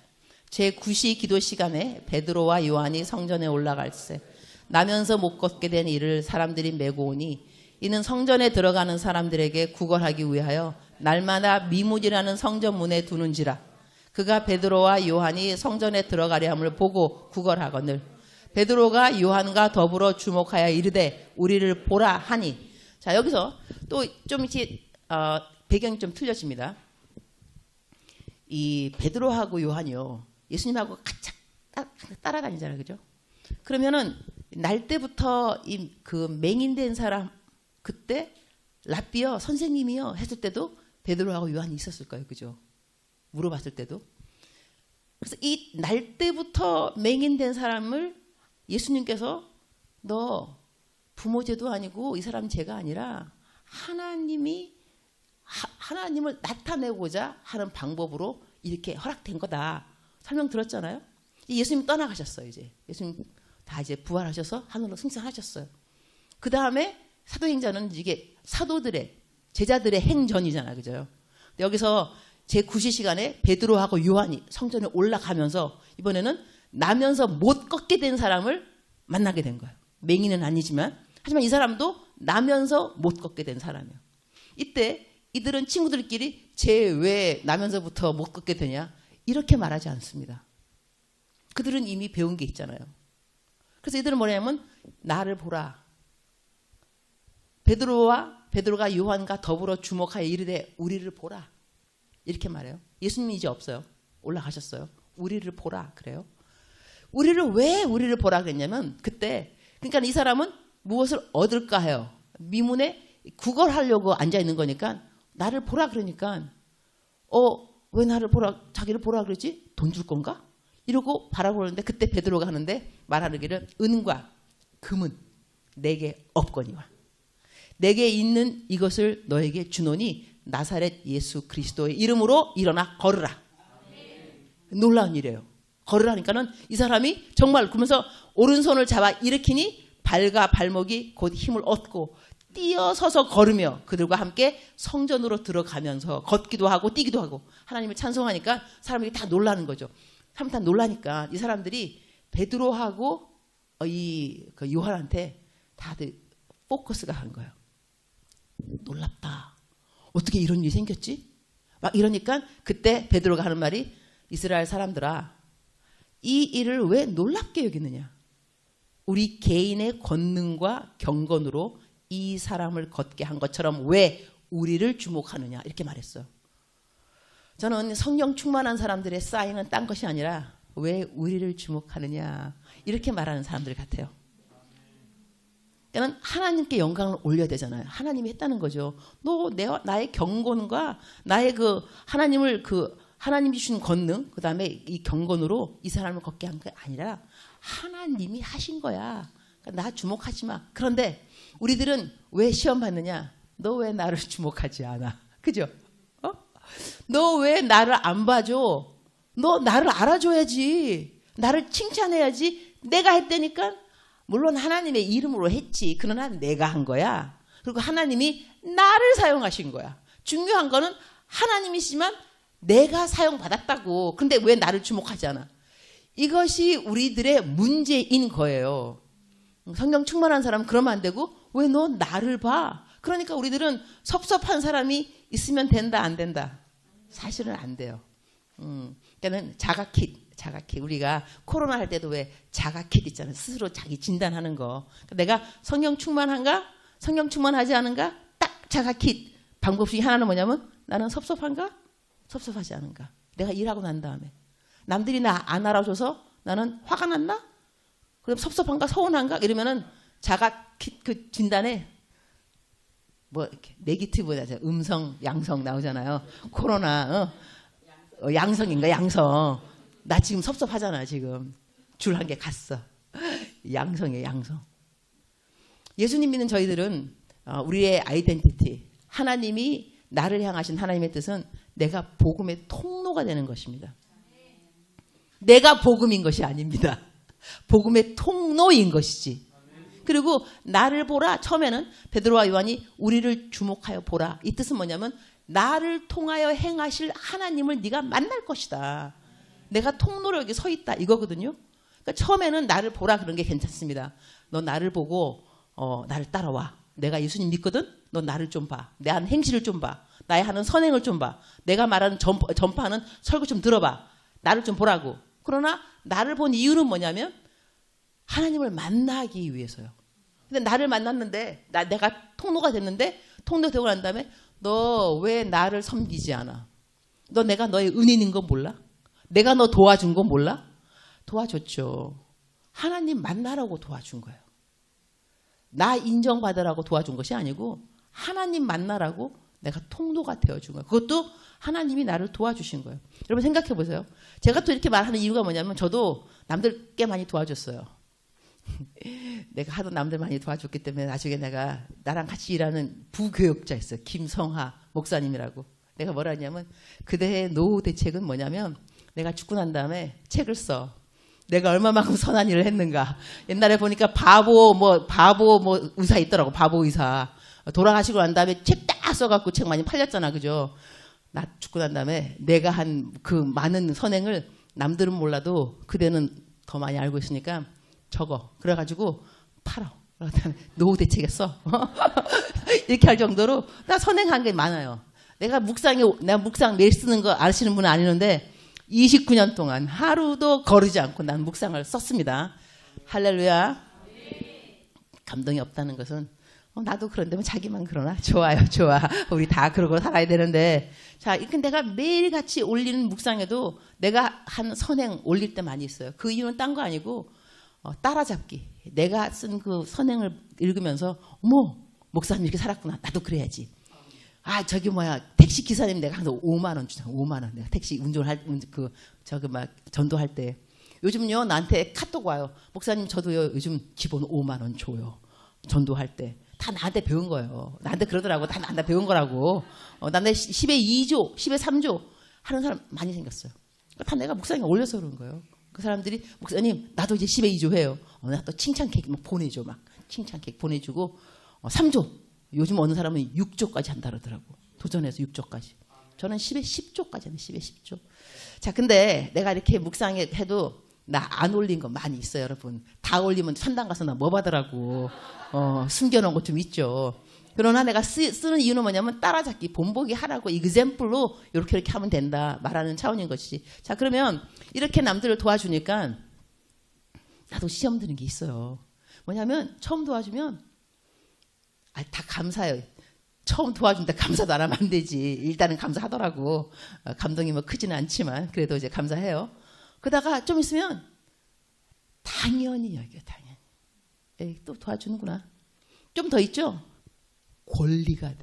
제9시 기도 시간에 베드로와 요한이 성전에 올라갈세 나면서 못 걷게 된 이를 사람들이 메고 오니 이는 성전에 들어가는 사람들에게 구걸하기 위하여 날마다 미문이라는 성전문에 두는지라. 그가 베드로와 요한이 성전에 들어가려 함을 보고 구걸하거늘 베드로가 요한과 더불어 주목하여 이르되 우리를 보라 하니. 자, 여기서 또 좀 이렇게 배경이 좀 틀려집니다. 이 베드로하고 요한이요, 예수님하고 가짝 따라다니잖아요, 그죠? 그러면은 날 때부터 그 맹인된 사람, 그때 랍비요 선생님이요 했을 때도 베드로하고 요한이 있었을 거예요, 그죠? 물어봤을 때도. 그래서 이 날 때부터 맹인된 사람을 예수님께서 너 부모 죄도 아니고 이 사람 죄가 아니라 하나님을 나타내고자 하는 방법으로 이렇게 허락된 거다 설명 들었잖아요. 예수님 떠나가셨어요. 이제 예수님 다 이제 부활하셔서 하늘로 승천하셨어요. 그 다음에 사도행전은 이게 사도들의 제자들의 행전이잖아요, 그죠? 여기서 제9시 시간에 베드로하고 요한이 성전에 올라가면서 이번에는 나면서 못 걷게 된 사람을 만나게 된 거예요. 맹인은 아니지만, 하지만 이 사람도 나면서 못 걷게 된 사람이에요. 이때 이들은 친구들끼리 쟤 왜 나면서부터 못 걷게 되냐 이렇게 말하지 않습니다. 그들은 이미 배운 게 있잖아요. 그래서 이들은 뭐냐면 나를 보라. 베드로가 요한과 더불어 주목하여 이르되 우리를 보라. 이렇게 말해요. 예수님이 이제 없어요. 올라가셨어요. 우리를 보라 그래요. 왜 우리를 보라 그랬냐면 그때 그러니까 이 사람은 무엇을 얻을까 해요. 미문에 구걸하려고 앉아 있는 거니까 나를 보라 그러니까 왜 나를 보라 자기를 보라 그러지? 돈 줄 건가? 이러고 바라보는데 그때 베드로가 하는데 말하기를 은과 금은 내게 없거니와 내게 있는 이것을 너에게 주노니 나사렛 예수 그리스도의 이름으로 일어나 걸으라. 놀라운 일이에요. 걸으라니까는 이 사람이 정말 그러면서 오른손을 잡아 일으키니 발과 발목이 곧 힘을 얻고 뛰어서서 걸으며 그들과 함께 성전으로 들어가면서 걷기도 하고 뛰기도 하고 하나님을 찬송하니까 사람들이 다 놀라는 거죠. 사람들이 다 놀라니까 이 사람들이 베드로하고 그 요한한테 다들 포커스가 간 거예요. 놀랍다. 어떻게 이런 일이 생겼지? 막 이러니까 그때 베드로가 하는 말이 이스라엘 사람들아 이 일을 왜 놀랍게 여기느냐? 우리 개인의 권능과 경건으로 이 사람을 걷게 한 것처럼 왜 우리를 주목하느냐 이렇게 말했어요. 저는 성령 충만한 사람들의 사인은 딴 것이 아니라 왜 우리를 주목하느냐 이렇게 말하는 사람들 같아요. 그러니까 하나님께 영광을 올려야 되잖아요. 하나님이 했다는 거죠. 나의 경건과 나의 하나님이 주신 권능, 그 다음에 이 경건으로 이 사람을 걷게 한 게 아니라 하나님이 하신 거야. 그러니까 나 주목하지 마. 그런데 우리들은 왜 시험 받느냐? 너 왜 나를 주목하지 않아? 그죠? 너 왜 나를 안 봐줘? 너 나를 알아줘야지. 나를 칭찬해야지. 내가 했다니까? 물론 하나님의 이름으로 했지. 그러나 내가 한 거야. 그리고 하나님이 나를 사용하신 거야. 중요한 거는 하나님이시지만 내가 사용받았다고. 근데 왜 나를 주목하지 않아? 이것이 우리들의 문제인 거예요. 성령 충만한 사람은 그러면 안 되고 왜 너 나를 봐? 그러니까 우리들은 섭섭한 사람이 있으면 된다 안 된다? 사실은 안 돼요. 그러니까는 자가킷 우리가 코로나 할 때도 왜 자가킷 있잖아요. 스스로 자기 진단하는 거. 내가 성령 충만한가? 성령 충만하지 않은가? 딱 자가킷 방법 중에 하나는 뭐냐면 나는 섭섭한가? 섭섭하지 않은가? 내가 일하고 난 다음에 남들이 나 안 알아줘서 나는 화가 났나? 그럼 섭섭한가? 서운한가? 이러면은 자가킷 그 진단에 뭐 이렇게 네기티브다 음성, 양성 나오잖아요. 코로나 양성인가? 양성. 나 지금 섭섭하잖아. 지금 줄 한 개 갔어. 양성이에요. 양성. 예수님 믿는 저희들은 우리의 아이덴티티, 하나님이 나를 향하신 하나님의 뜻은 내가 복음의 통로가 되는 것입니다. 내가 복음인 것이 아닙니다. 복음의 통로인 것이지. 그리고 나를 보라. 처음에는 베드로와 요한이 우리를 주목하여 보라. 이 뜻은 뭐냐면 나를 통하여 행하실 하나님을 네가 만날 것이다. 내가 통로로 여기 서 있다 이거거든요. 그러니까 처음에는 나를 보라 그런 게 괜찮습니다. 너 나를 보고 나를 따라와. 내가 예수님 믿거든. 너 나를 좀 봐. 내 하는 행실을 좀 봐. 나의 하는 선행을 좀 봐. 내가 말하는 전파하는 설교 좀 들어봐. 나를 좀 보라고. 그러나 나를 본 이유는 뭐냐면 하나님을 만나기 위해서요. 근데 나를 만났는데 내가 통로가 됐는데 통로 되고 난 다음에 너 왜 나를 섬기지 않아? 너 내가 너의 은인인 거 몰라? 내가 너 도와준 거 몰라? 도와줬죠. 하나님 만나라고 도와준 거예요. 나 인정받으라고 도와준 것이 아니고 하나님 만나라고 내가 통로가 되어준 거예요. 그것도 하나님이 나를 도와주신 거예요. 여러분 생각해 보세요. 제가 또 이렇게 말하는 이유가 뭐냐면 저도 남들 꽤 많이 도와줬어요. 내가 하도 남들 많이 도와줬기 때문에 나중에 내가 나랑 같이 일하는 부교역자 있어요. 김성하 목사님이라고. 내가 뭐라 하냐면 그대의 노후 대책은 뭐냐면 내가 죽고 난 다음에 책을 써. 내가 얼마만큼 선한 일을 했는가. 옛날에 보니까 바보 의사 있더라고. 바보 의사. 돌아가시고 난 다음에 책 딱 써갖고 책 많이 팔렸잖아. 그죠? 나 죽고 난 다음에 내가 한 그 많은 선행을 남들은 몰라도 그대는 더 많이 알고 있으니까 적어. 그래가지고 팔어. 노후 대책에 써. 이렇게 할 정도로 나 선행한 게 많아요. 내가 묵상 매일 쓰는 거 아시는 분은 아니는데 29년 동안 하루도 거르지 않고 난 묵상을 썼습니다. 할렐루야. 감동이 없다는 것은 나도 그런데 자기만 그러나 좋아요. 좋아. 우리 다 그러고 살아야 되는데 자, 내가 매일같이 올리는 묵상에도 내가 한 선행 올릴 때 많이 있어요. 그 이유는 딴 거 아니고 따라잡기. 내가 쓴 그 선행을 읽으면서 어머 목사님 이렇게 살았구나. 나도 그래야지. 아 저기 택시 기사님 내가 항상 5만 원 주잖아. 5만 원. 내가 택시 운전할 전도할 때 요즘요 나한테 카톡 와요. 목사님 저도요 요즘 기본 5만 원 줘요. 전도할 때. 다 나한테 배운 거예요. 나한테 그러더라고. 다 나한테 배운 거라고. 나한테 10에 2조, 10에 3조 하는 사람 많이 생겼어요. 다 내가 목사님에 올려서 그런 거예요. 그 사람들이 목사님 나도 이제 10에 2조 해요. 나 또 칭찬 케이크 막 보내줘. 막 칭찬 케이크 보내주고 3조. 요즘 어느 사람은 6조까지 한다 그러더라고. 도전해서 6조까지. 저는 10에 10조까지 하네. 10에 10조. 자, 근데 내가 이렇게 묵상해 해도 나 안 올린 거 많이 있어요, 여러분. 다 올리면 천당 가서 나 뭐 받으라고. 숨겨놓은 거 좀 있죠. 그러나 내가 쓰는 이유는 뭐냐면 따라잡기, 본보기 하라고 example로 이렇게 하면 된다 말하는 차원인 것이지. 자, 그러면 이렇게 남들을 도와주니까 나도 시험 드는 게 있어요. 뭐냐면 처음 도와주면 다 감사해요. 처음 도와준다 감사도 안 하면 안 되지. 일단은 감사하더라고. 감동이 크지는 않지만 그래도 이제 감사해요. 그러다가 좀 있으면 당연히 여기요. 당연히. 에이, 또 도와주는구나. 좀 더 있죠. 권리가 돼.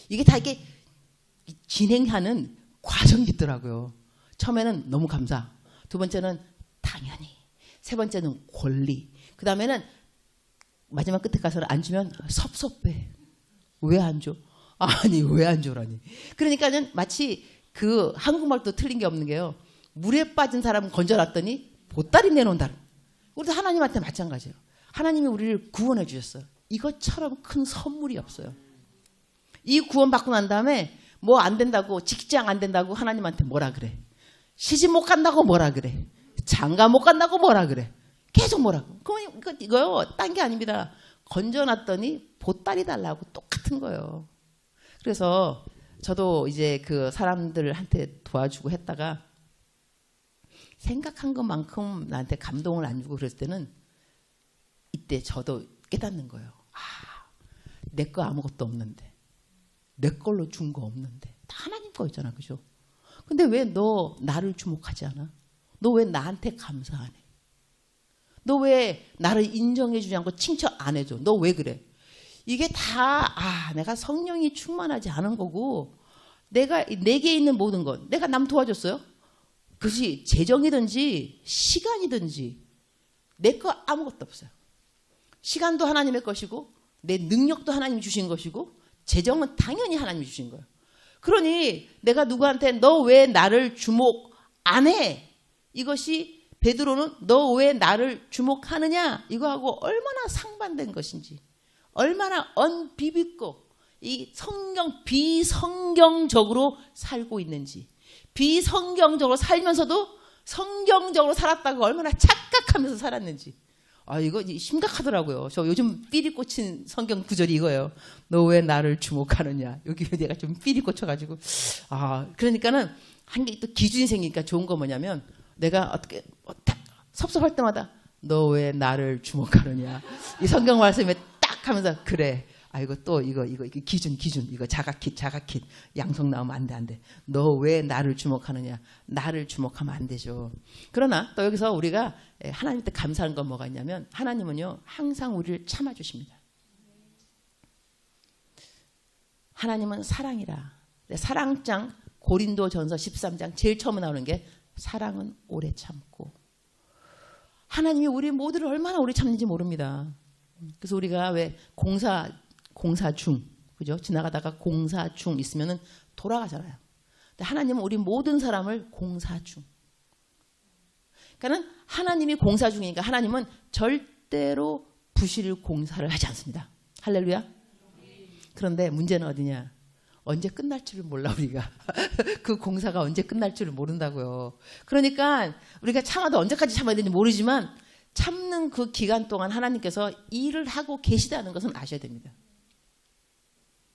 이게 다 이게 진행하는 과정이 있더라고요. 처음에는 너무 감사. 두 번째는 당연히. 세 번째는 권리. 그 다음에는 마지막 끝에 가서는 안 주면 섭섭해. 왜 안 줘? 아니 왜 안 줘라니. 그러니까는 마치 그 한국말도 틀린 게 없는 게요. 물에 빠진 사람 건져놨더니 보따리 내놓는다. 우리도 하나님한테 마찬가지예요. 하나님이 우리를 구원해 주셨어요. 이것처럼 큰 선물이 없어요. 이 구원 받고 난 다음에 뭐 안 된다고, 직장 안 된다고 하나님한테 뭐라 그래. 시집 못 간다고 뭐라 그래. 장가 못 간다고 뭐라 그래. 계속 뭐라고. 그럼 이거요 딴 게 아닙니다. 건져놨더니 보따리 달라고 똑같은 거예요. 그래서 저도 이제 그 사람들한테 도와주고 했다가 생각한 것만큼 나한테 감동을 안 주고 그랬을 때는 이때 저도 깨닫는 거예요. 내 거 아무것도 없는데, 내 걸로 준 거 없는데 다 하나님 거였잖아, 그죠? 근데 왜 너 나를 주목하지 않아? 너 왜 나한테 감사 안 해? 너 왜 나를 인정해 주지 않고 칭찬 안 해줘? 너 왜 그래? 이게 다 내가 성령이 충만하지 않은 거고, 내가 내게 있는 모든 것, 내가 남 도와줬어요? 그것이 재정이든지 시간이든지 내 거 아무것도 없어요. 시간도 하나님의 것이고 내 능력도 하나님이 주신 것이고 재정은 당연히 하나님이 주신 거예요. 그러니 내가 누구한테 너 왜 나를 주목 안 해? 이것이 베드로는 너 왜 나를 주목하느냐? 이거하고 얼마나 상반된 것인지, 얼마나 언비비고 이 비성경적으로 살고 있는지, 비성경적으로 살면서도 성경적으로 살았다고 얼마나 착각하면서 살았는지. 아, 이거 심각하더라고요. 저 요즘 삘이 꽂힌 성경 구절이 이거예요. 너 왜 나를 주목하느냐. 여기 내가 좀 삘이 꽂혀가지고. 아, 그러니까는 한 개 또 기준이 생기니까 좋은 거 뭐냐면 내가 어떻게 섭섭할 때마다 너 왜 나를 주목하느냐. 이 성경 말씀에 딱 하면서 그래. 아, 이거 또 이거 기준 이거 자각킷 양성 나오면 안 돼. 너 왜 나를 주목하느냐. 나를 주목하면 안 되죠. 그러나 또 여기서 우리가 하나님한테 감사한 건 뭐가 있냐면 하나님은요 항상 우리를 참아주십니다. 하나님은 사랑이라. 사랑장 고린도전서 13장 제일 처음에 나오는 게 사랑은 오래 참고. 하나님이 우리 모두를 얼마나 오래 참는지 모릅니다. 그래서 우리가 왜 공사 중, 그죠? 지나가다가 공사 중 있으면은 돌아가잖아요. 근데 하나님은 우리 모든 사람을 공사 중. 그러니까는 하나님이 공사 중이니까 하나님은 절대로 부실 공사를 하지 않습니다. 할렐루야. 그런데 문제는 어디냐? 언제 끝날 줄을 몰라 우리가. 그 공사가 언제 끝날 줄을 모른다고요. 그러니까 우리가 참아도 언제까지 참아야 되는지 모르지만 참는 그 기간 동안 하나님께서 일을 하고 계시다는 것은 아셔야 됩니다.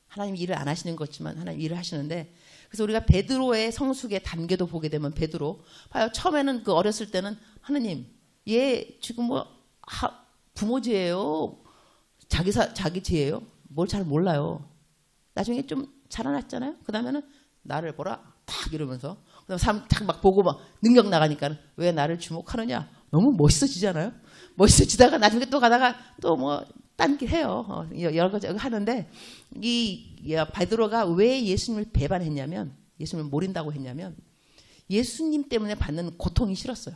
하나님이 일을 안 하시는 것지만 하나님 일을 하시는데, 그래서 우리가 베드로의 성숙의 단계도 보게 되면 베드로 봐요. 처음에는 그 어렸을 때는 하나님 얘 지금 뭐 부모죄예요, 자기 죄예요, 뭘 잘 몰라요. 나중에 좀 자라났잖아요. 그 다음에는 나를 보라 탁 이러면서 그다음 사람 탁 막 보고 막 능력 나가니까 왜 나를 주목하느냐. 너무 멋있어지잖아요. 멋있어지다가 나중에 또 가다가 또 뭐 딴 길 해요. 여러 가지 하는데 이 베드로가 왜 예수님을 배반했냐면, 예수님을 모른다고 했냐면 예수님 때문에 받는 고통이 싫었어요.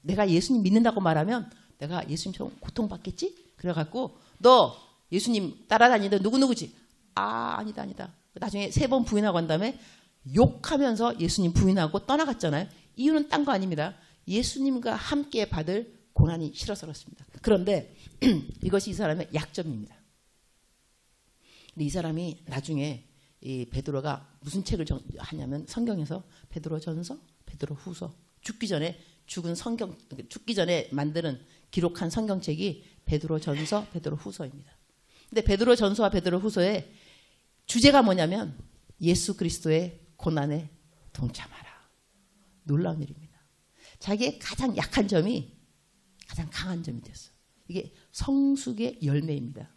내가 예수님 믿는다고 말하면 내가 예수님처럼 고통받겠지? 그래갖고 너 예수님 따라다니던 누구누구지? 아, 아니다. 나중에 3번 부인하고 한 다음에 욕하면서 예수님 부인하고 떠나갔잖아요. 이유는 딴 거 아닙니다. 예수님과 함께 받을 고난이 싫어서 그렇습니다. 그런데 이것이 이 사람의 약점입니다. 근데 이 사람이 나중에 이 베드로가 무슨 책을 하냐면 성경에서 베드로전서, 베드로후서, 죽기 전에 만드는 기록한 성경책이 베드로전서, 베드로후서입니다. 근데 베드로전서와 베드로후서의 주제가 뭐냐면 예수 그리스도의 고난에 동참하라. 놀라운 일입니다. 자기의 가장 약한 점이 가장 강한 점이 됐어요. 이게 성숙의 열매입니다.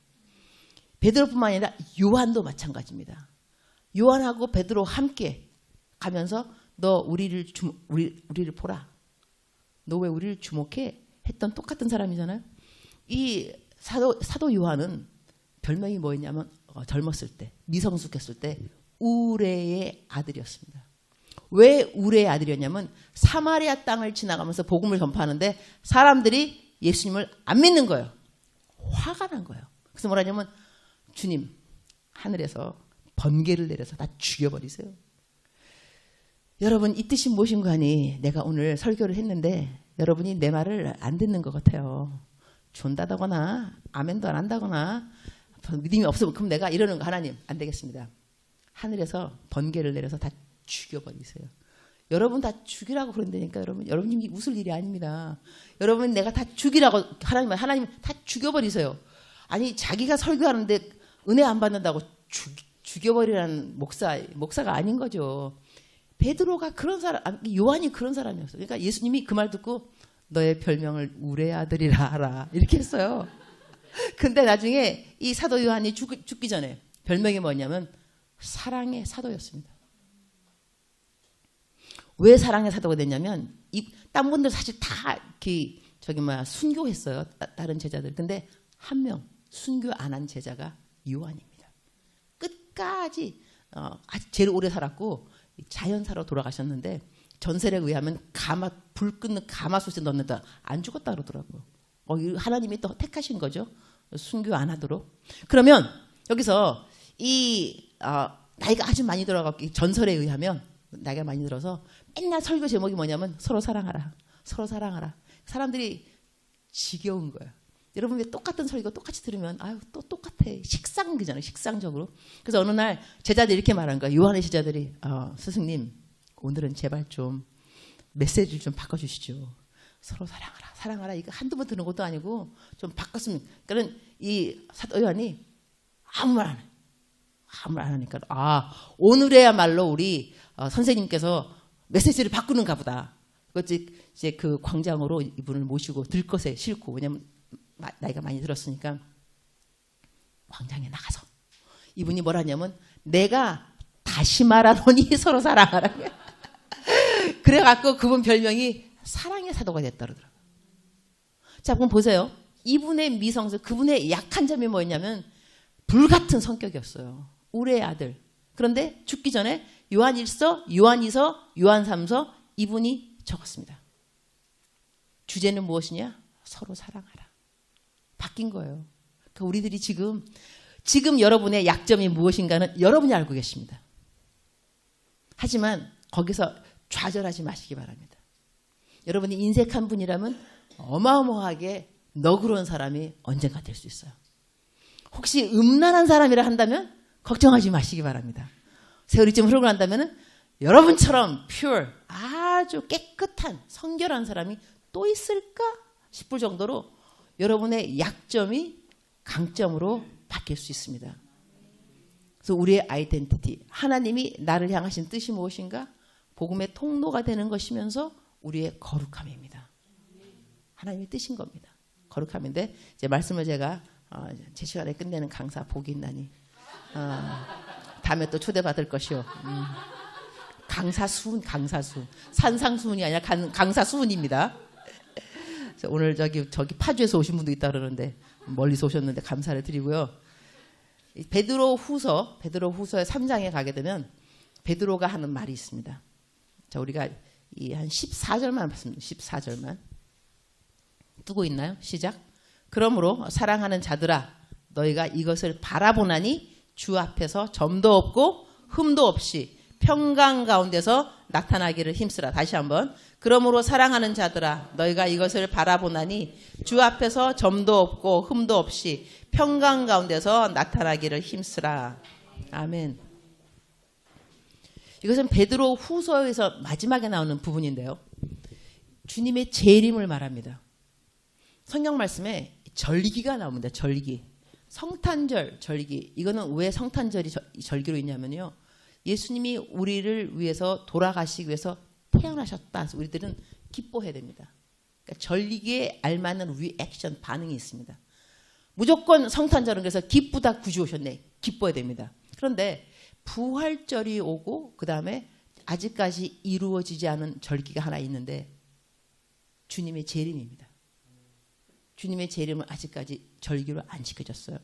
베드로뿐만 아니라 요한도 마찬가지입니다. 요한하고 베드로 함께 가면서 너 우리를 보라. 너 왜 우리를 주목해? 했던 똑같은 사람이잖아요. 이 사도 요한은 별명이 뭐였냐면 젊었을 때, 미성숙했을 때 우레의 아들이었습니다. 왜 우레의 아들이었냐면 사마리아 땅을 지나가면서 복음을 전파하는데 사람들이 예수님을 안 믿는 거예요. 화가 난 거예요. 그래서 뭐라냐면 주님, 하늘에서 번개를 내려서 다 죽여버리세요. 여러분, 이 뜻이 무엇인가 하니 내가 오늘 설교를 했는데 여러분이 내 말을 안 듣는 것 같아요. 존다다거나 아멘도 안 한다거나 믿음이 없으면 그럼 내가 이러는 거, 하나님 안 되겠습니다. 하늘에서 번개를 내려서 다 죽여버리세요. 여러분 다 죽이라고 그런다니까. 여러분이 웃을 일이 아닙니다. 여러분 내가 다 죽이라고 하나님 다 죽여버리세요. 아니 자기가 설교하는데 은혜 안 받는다고 죽여버리라는 목사가 아닌 거죠. 베드로가 그런 사람, 요한이 그런 사람이었어요. 그러니까 예수님이 그 말 듣고 너의 별명을 우레 아들이라 하라 이렇게 했어요. 근데 나중에 이 사도 요한이 죽기 전에 별명이 뭐냐면 사랑의 사도였습니다. 왜 사랑의 사도가 됐냐면 딴 분들 사실 다 순교했어요. 다른 제자들. 근데 한 명 순교 안 한 제자가 요한입니다. 끝까지 제일 오래 살았고 자연사로 돌아가셨는데 전설에 의하면 불 끄는 가마솥에 넣는다 안 죽었다 그러더라고요. 하나님이 또 택하신 거죠. 순교 안 하도록. 그러면 여기서 나이가 아주 많이 들어가고 전설에 의하면 나이가 많이 들어서 맨날 설교 제목이 뭐냐면 서로 사랑하라. 서로 사랑하라. 사람들이 지겨운 거야. 여러분 왜 똑같은 설교 똑같이 들으면 또 똑같아. 식상이잖아요. 식상적으로. 그래서 어느 날 제자들이 이렇게 말한 거야. 요한의 제자들이 스승님 오늘은 제발 좀 메시지를 좀 바꿔주시죠. 서로 사랑하라, 사랑하라. 이거 한두 번 듣는 것도 아니고 좀 바꿨으면. 그러니까 이 사도 요한이 아무 말 안 해. 아무 말 안 하니까 오늘에야말로 우리 선생님께서 메시지를 바꾸는가 보다. 이제 그 광장으로 이분을 모시고 들것에 싣고, 왜냐면 나이가 많이 들었으니까 광장에 나가서 이분이 뭐라냐면 내가 다시 말하노니 서로 사랑하라. 그래갖고 그분 별명이 사랑의 사도가 됐다 그러더라고요. 자, 그럼 보세요. 이분의 미성숙, 그분의 약한 점이 뭐였냐면 불같은 성격이었어요. 우레의 아들. 그런데 죽기 전에 요한 1서, 요한 2서, 요한 3서 이분이 적었습니다. 주제는 무엇이냐? 서로 사랑하라. 바뀐 거예요. 그러니까 우리들이 지금 여러분의 약점이 무엇인가는 여러분이 알고 계십니다. 하지만 거기서 좌절하지 마시기 바랍니다. 여러분이 인색한 분이라면 어마어마하게 너그러운 사람이 언젠가 될 수 있어요. 혹시 음란한 사람이라 한다면 걱정하지 마시기 바랍니다. 세월이 좀 흐르고 난다면 여러분처럼 pure, 아주 깨끗한 성결한 사람이 또 있을까 싶을 정도로 여러분의 약점이 강점으로 바뀔 수 있습니다. 그래서 우리의 아이덴티티, 하나님이 나를 향하신 뜻이 무엇인가? 복음의 통로가 되는 것이면서 우리의 거룩함입니다. 하나님의 뜻인 겁니다. 거룩함인데 이제 말씀을 제가 제 시간에 끝내는 강사 복이 있나니 다음에 또 초대받을 것이요. 강사수훈, 산상수훈이 아니라 강사수훈입니다. 오늘 저기 파주에서 오신 분도 있다 그러는데 멀리서 오셨는데 감사를 드리고요. 베드로후서의 3장에 가게 되면 베드로가 하는 말이 있습니다. 자, 우리가 한 14절만 봤습니다. 14절만 뜨고 있나요? 시작. 그러므로 사랑하는 자들아, 너희가 이것을 바라보나니 주 앞에서 점도 없고 흠도 없이 평강 가운데서 나타나기를 힘쓰라. 다시 한번. 그러므로 사랑하는 자들아, 너희가 이것을 바라보나니 주 앞에서 점도 없고 흠도 없이 평강 가운데서 나타나기를 힘쓰라. 아멘. 이것은 베드로 후서에서 마지막에 나오는 부분인데요. 주님의 재림을 말합니다. 성경 말씀에 절기가 나옵니다. 절기. 성탄절 절기. 이거는 왜 성탄절이 절기로 있냐면요. 예수님이 우리를 위해서 돌아가시기 위해서 태어나셨다. 우리들은 기뻐해야 됩니다. 그러니까 절기에 알맞는 리액션, 반응이 있습니다. 무조건 성탄절은 그래서 기쁘다 구주 오셨네. 기뻐해야 됩니다. 그런데 부활절이 오고 그 다음에 아직까지 이루어지지 않은 절기가 하나 있는데 주님의 재림입니다. 주님의 재림은 아직까지 절기로 안 지켜졌어요.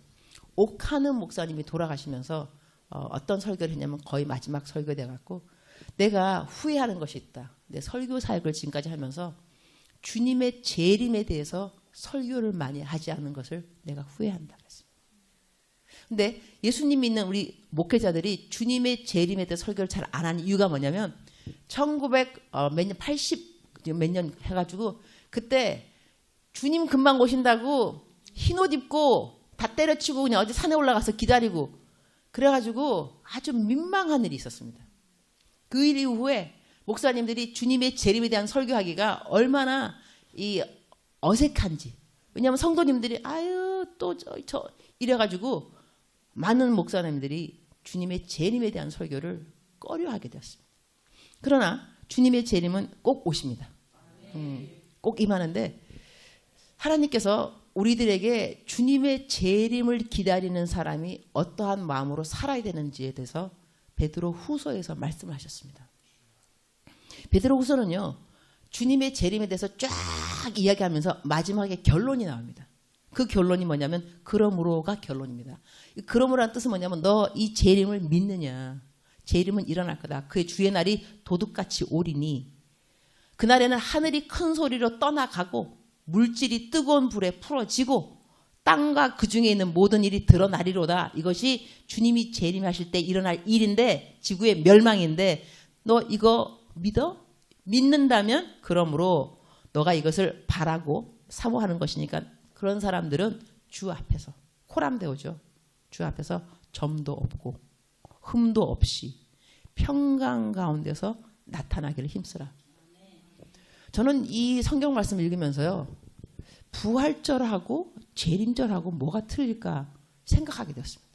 옥하는 목사님이 돌아가시면서 어떤 설교를 했냐면 거의 마지막 설교돼 갖고 내가 후회하는 것이 있다. 내 설교 사역을 지금까지 하면서 주님의 재림에 대해서 설교를 많이 하지 않은 것을 내가 후회한다 그랬습니다. 근데 예수님 믿는 우리 목회자들이 주님의 재림에 대해 설교를 잘 안 하는 이유가 뭐냐면 80 몇 년 해가지고 그때 주님 금방 오신다고 흰옷 입고 다 때려치고 그냥 어디 산에 올라가서 기다리고 그래가지고 아주 민망한 일이 있었습니다. 그 일 이후에 목사님들이 주님의 재림에 대한 설교하기가 얼마나 어색한지. 왜냐하면 성도님들이 아유 또 저 이래가지고 많은 목사님들이 주님의 재림에 대한 설교를 꺼려하게 되었습니다. 그러나 주님의 재림은 꼭 오십니다. 꼭 임하는데 하나님께서 우리들에게 주님의 재림을 기다리는 사람이 어떠한 마음으로 살아야 되는지에 대해서 베드로 후서에서 말씀을 하셨습니다. 베드로 후서는요. 주님의 재림에 대해서 쫙 이야기하면서 마지막에 결론이 나옵니다. 그 결론이 뭐냐면 그러므로가 결론입니다. 그러므로라는 뜻은 뭐냐면 너 이 재림을 믿느냐. 재림은 일어날 거다. 그의 주의 날이 도둑같이 오리니 그날에는 하늘이 큰 소리로 떠나가고 물질이 뜨거운 불에 풀어지고 땅과 그 중에 있는 모든 일이 드러나리로다. 이것이 주님이 재림하실 때 일어날 일인데 지구의 멸망인데 너 이거 믿어? 믿는다면 그러므로 너가 이것을 바라고 사모하는 것이니까 그런 사람들은 주 앞에서 코람데오죠. 주 앞에서 점도 없고 흠도 없이 평강 가운데서 나타나기를 힘쓰라. 저는 이 성경 말씀을 읽으면서요. 부활절하고 재림절하고 뭐가 틀릴까 생각하게 되었습니다.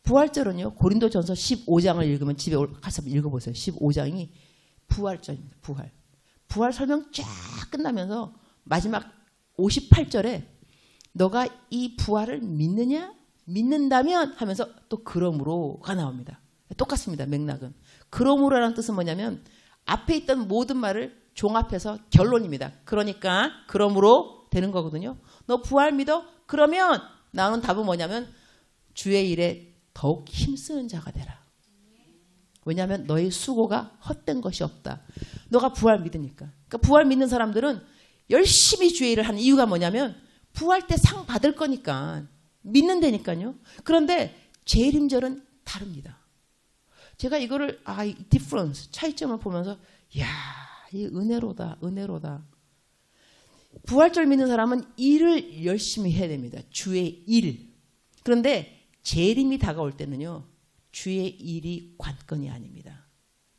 부활절은요. 고린도전서 15장을 읽으면 집에 가서 읽어보세요. 15장이 부활절입니다. 부활 설명 쫙 끝나면서 마지막 58절에 너가 이 부활을 믿느냐? 믿는다면 하면서 또 그러므로가 나옵니다. 똑같습니다. 맥락은. 그러므로라는 뜻은 뭐냐면 앞에 있던 모든 말을 종합해서 결론입니다. 그러니까 그러므로 되는 거거든요. 너 부활 믿어? 그러면 나오는 답은 뭐냐면 주의 일에 더욱 힘쓰는 자가 되라. 왜냐하면 너의 수고가 헛된 것이 없다. 너가 부활 믿으니까. 그러니까 부활 믿는 사람들은 열심히 주의 일을 하는 이유가 뭐냐면 부활 때 상 받을 거니까. 믿는다니까요. 그런데 재림절은 다릅니다. 제가 이거를 이 디퍼런스 차이점을 보면서 이 은혜로다. 부활절 믿는 사람은 일을 열심히 해야 됩니다. 주의 일. 그런데 재림이 다가올 때는요. 주의 일이 관건이 아닙니다.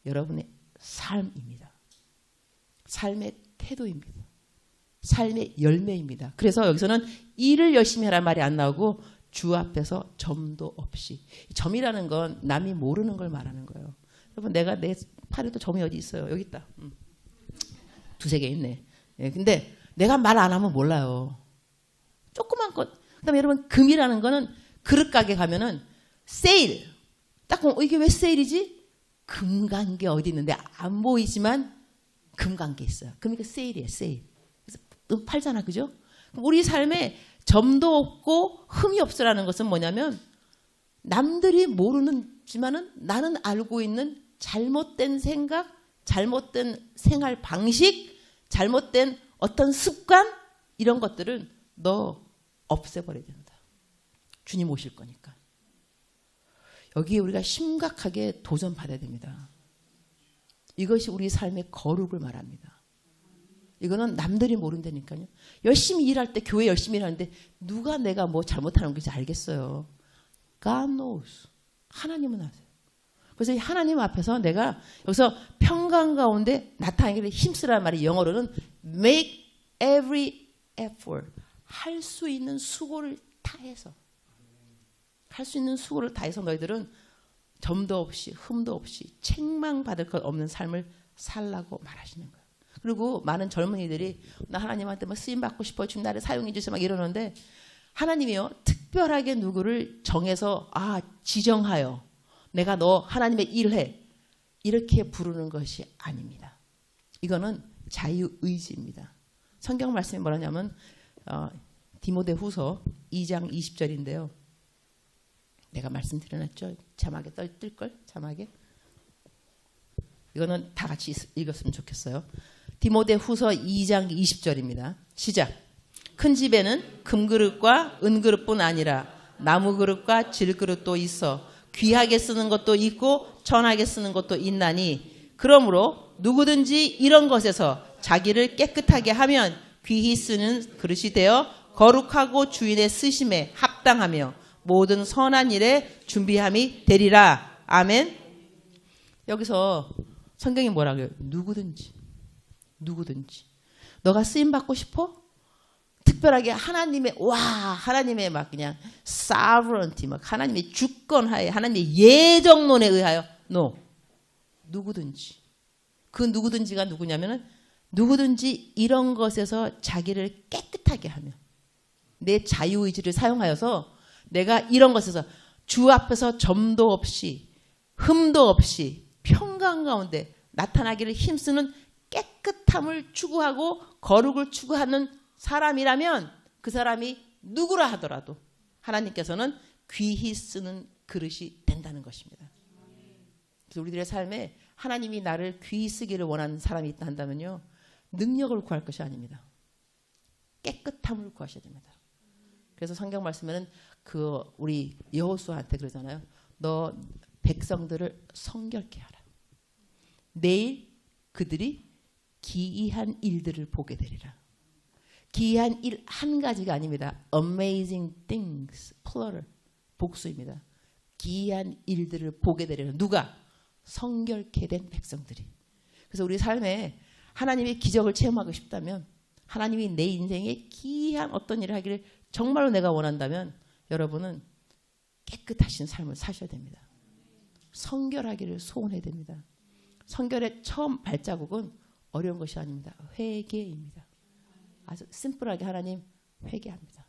여러분의 삶입니다. 삶의 태도입니다. 삶의 열매입니다. 그래서 여기서는 일을 열심히 하라는 말이 안 나오고 주 앞에서 점도 없이. 점이라는 건 남이 모르는 걸 말하는 거예요. 여러분 내가 내 팔에도 점이 어디 있어요? 여기 있다. 두세 개 있네. 근데 내가 말 안 하면 몰라요. 조그만 것. 그다음에 여러분 금이라는 거는 그릇 가게 가면은 세일. 딱 보면 이게 왜 세일이지? 금 간 게 어디 있는데 안 보이지만 금 간 게 있어요. 그러니까 세일이에요. 세일. 그래서 팔잖아. 그죠? 우리 삶에 점도 없고 흠이 없으라는 것은 뭐냐면 남들이 모르지만은 나는 알고 있는 잘못된 생각, 잘못된 생활 방식, 잘못된 어떤 습관 이런 것들은 너 없애버려야 된다. 주님 오실 거니까. 여기에 우리가 심각하게 도전받아야 됩니다. 이것이 우리 삶의 거룩을 말합니다. 이거는 남들이 모른다니까요. 열심히 일할 때 교회 열심히 일하는데 누가 내가 뭐 잘못하는 건지 알겠어요. God knows. 하나님은 아세요. 그래서 이 하나님 앞에서 내가 여기서 평강 가운데 나타나기를 힘쓰라는 말이 영어로는 make every effort. 할 수 있는 수고를 다해서. 할 수 있는 수고를 다해서 너희들은 점도 없이 흠도 없이 책망받을 것 없는 삶을 살라고 말하시는 거예요. 그리고 많은 젊은이들이 나 하나님한테 막 쓰임 받고 싶어 지금 나를 사용해 주세요 막 이러는데 하나님이요 특별하게 누구를 정해서 지정하여 내가 너 하나님의 일을 해 이렇게 부르는 것이 아닙니다. 이거는 자유의지입니다. 성경 말씀이 뭐라냐면 디모데후서 2장 20절인데요. 내가 말씀드려놨죠. 자막에 뜰걸 자막에. 이거는 다 같이 읽었으면 좋겠어요. 디모데후서 2장 20절입니다. 시작. 큰 집에는 금그릇과 은그릇뿐 아니라 나무그릇과 질그릇도 있어 귀하게 쓰는 것도 있고 천하게 쓰는 것도 있나니 그러므로 누구든지 이런 것에서 자기를 깨끗하게 하면 귀히 쓰는 그릇이 되어 거룩하고 주인의 쓰심에 합당하며 모든 선한 일에 준비함이 되리라. 아멘. 여기서 성경이 뭐라고 해요? 누구든지. 너가 쓰임 받고 싶어? 특별하게 하나님의 막 그냥 sovereignty 막 하나님의 주권하에 하나님의 예정론에 의하여 누구든지. 그 누구든지가 누구냐면은 누구든지 이런 것에서 자기를 깨끗하게 하며 내 자유의지를 사용하여서 내가 이런 것에서 주 앞에서 점도 없이 흠도 없이 평강 가운데 나타나기를 힘쓰는 깨끗함을 추구하고 거룩을 추구하는 사람이라면 그 사람이 누구라 하더라도 하나님께서는 귀히 쓰는 그릇이 된다는 것입니다. 그래서 우리들의 삶에 하나님이 나를 귀히 쓰기를 원하는 사람이 있다 한다면요. 능력을 구할 것이 아닙니다. 깨끗함을 구하셔야 됩니다. 그래서 성경 말씀에는 우리 여호수아한테 그러잖아요. 너 백성들을 성결케 하라. 내일 그들이 기이한 일들을 보게 되리라. 기이한 일 한 가지가 아닙니다. Amazing things, plural, 복수입니다. 기이한 일들을 보게 되리라. 누가? 성결케 된 백성들이. 그래서 우리 삶에 하나님의 기적을 체험하고 싶다면, 하나님이 내 인생에 귀한 어떤 일을 하기를 정말로 내가 원한다면 여러분은 깨끗하신 삶을 사셔야 됩니다. 성결하기를 소원해야 됩니다. 성결의 처음 발자국은 어려운 것이 아닙니다. 회개입니다. 아주 심플하게 하나님 회개합니다.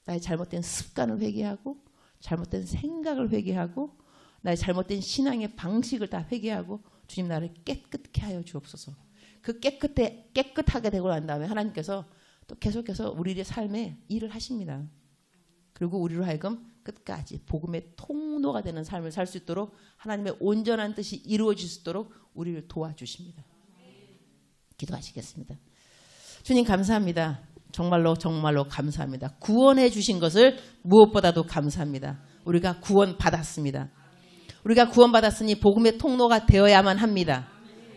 나의 잘못된 습관을 회개하고, 잘못된 생각을 회개하고, 나의 잘못된 신앙의 방식을 다 회개하고, 주님 나를 깨끗게 하여 주옵소서. 그 깨끗하게 되고 난 다음에 하나님께서 또 계속해서 우리의 삶에 일을 하십니다. 그리고 우리로 하여금 끝까지 복음의 통로가 되는 삶을 살 수 있도록, 하나님의 온전한 뜻이 이루어질 수 있도록 우리를 도와주십니다. 기도하시겠습니다. 주님 감사합니다. 정말로 정말로 감사합니다. 구원해 주신 것을 무엇보다도 감사합니다. 우리가 구원받았습니다. 우리가 구원받았으니 복음의 통로가 되어야만 합니다.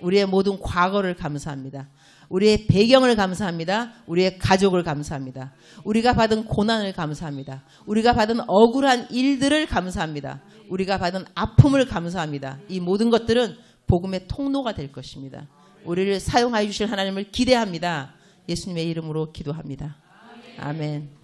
우리의 모든 과거를 감사합니다. 우리의 배경을 감사합니다. 우리의 가족을 감사합니다. 우리가 받은 고난을 감사합니다. 우리가 받은 억울한 일들을 감사합니다. 우리가 받은 아픔을 감사합니다. 이 모든 것들은 복음의 통로가 될 것입니다. 우리를 사용하여 주실 하나님을 기대합니다. 예수님의 이름으로 기도합니다. 아멘.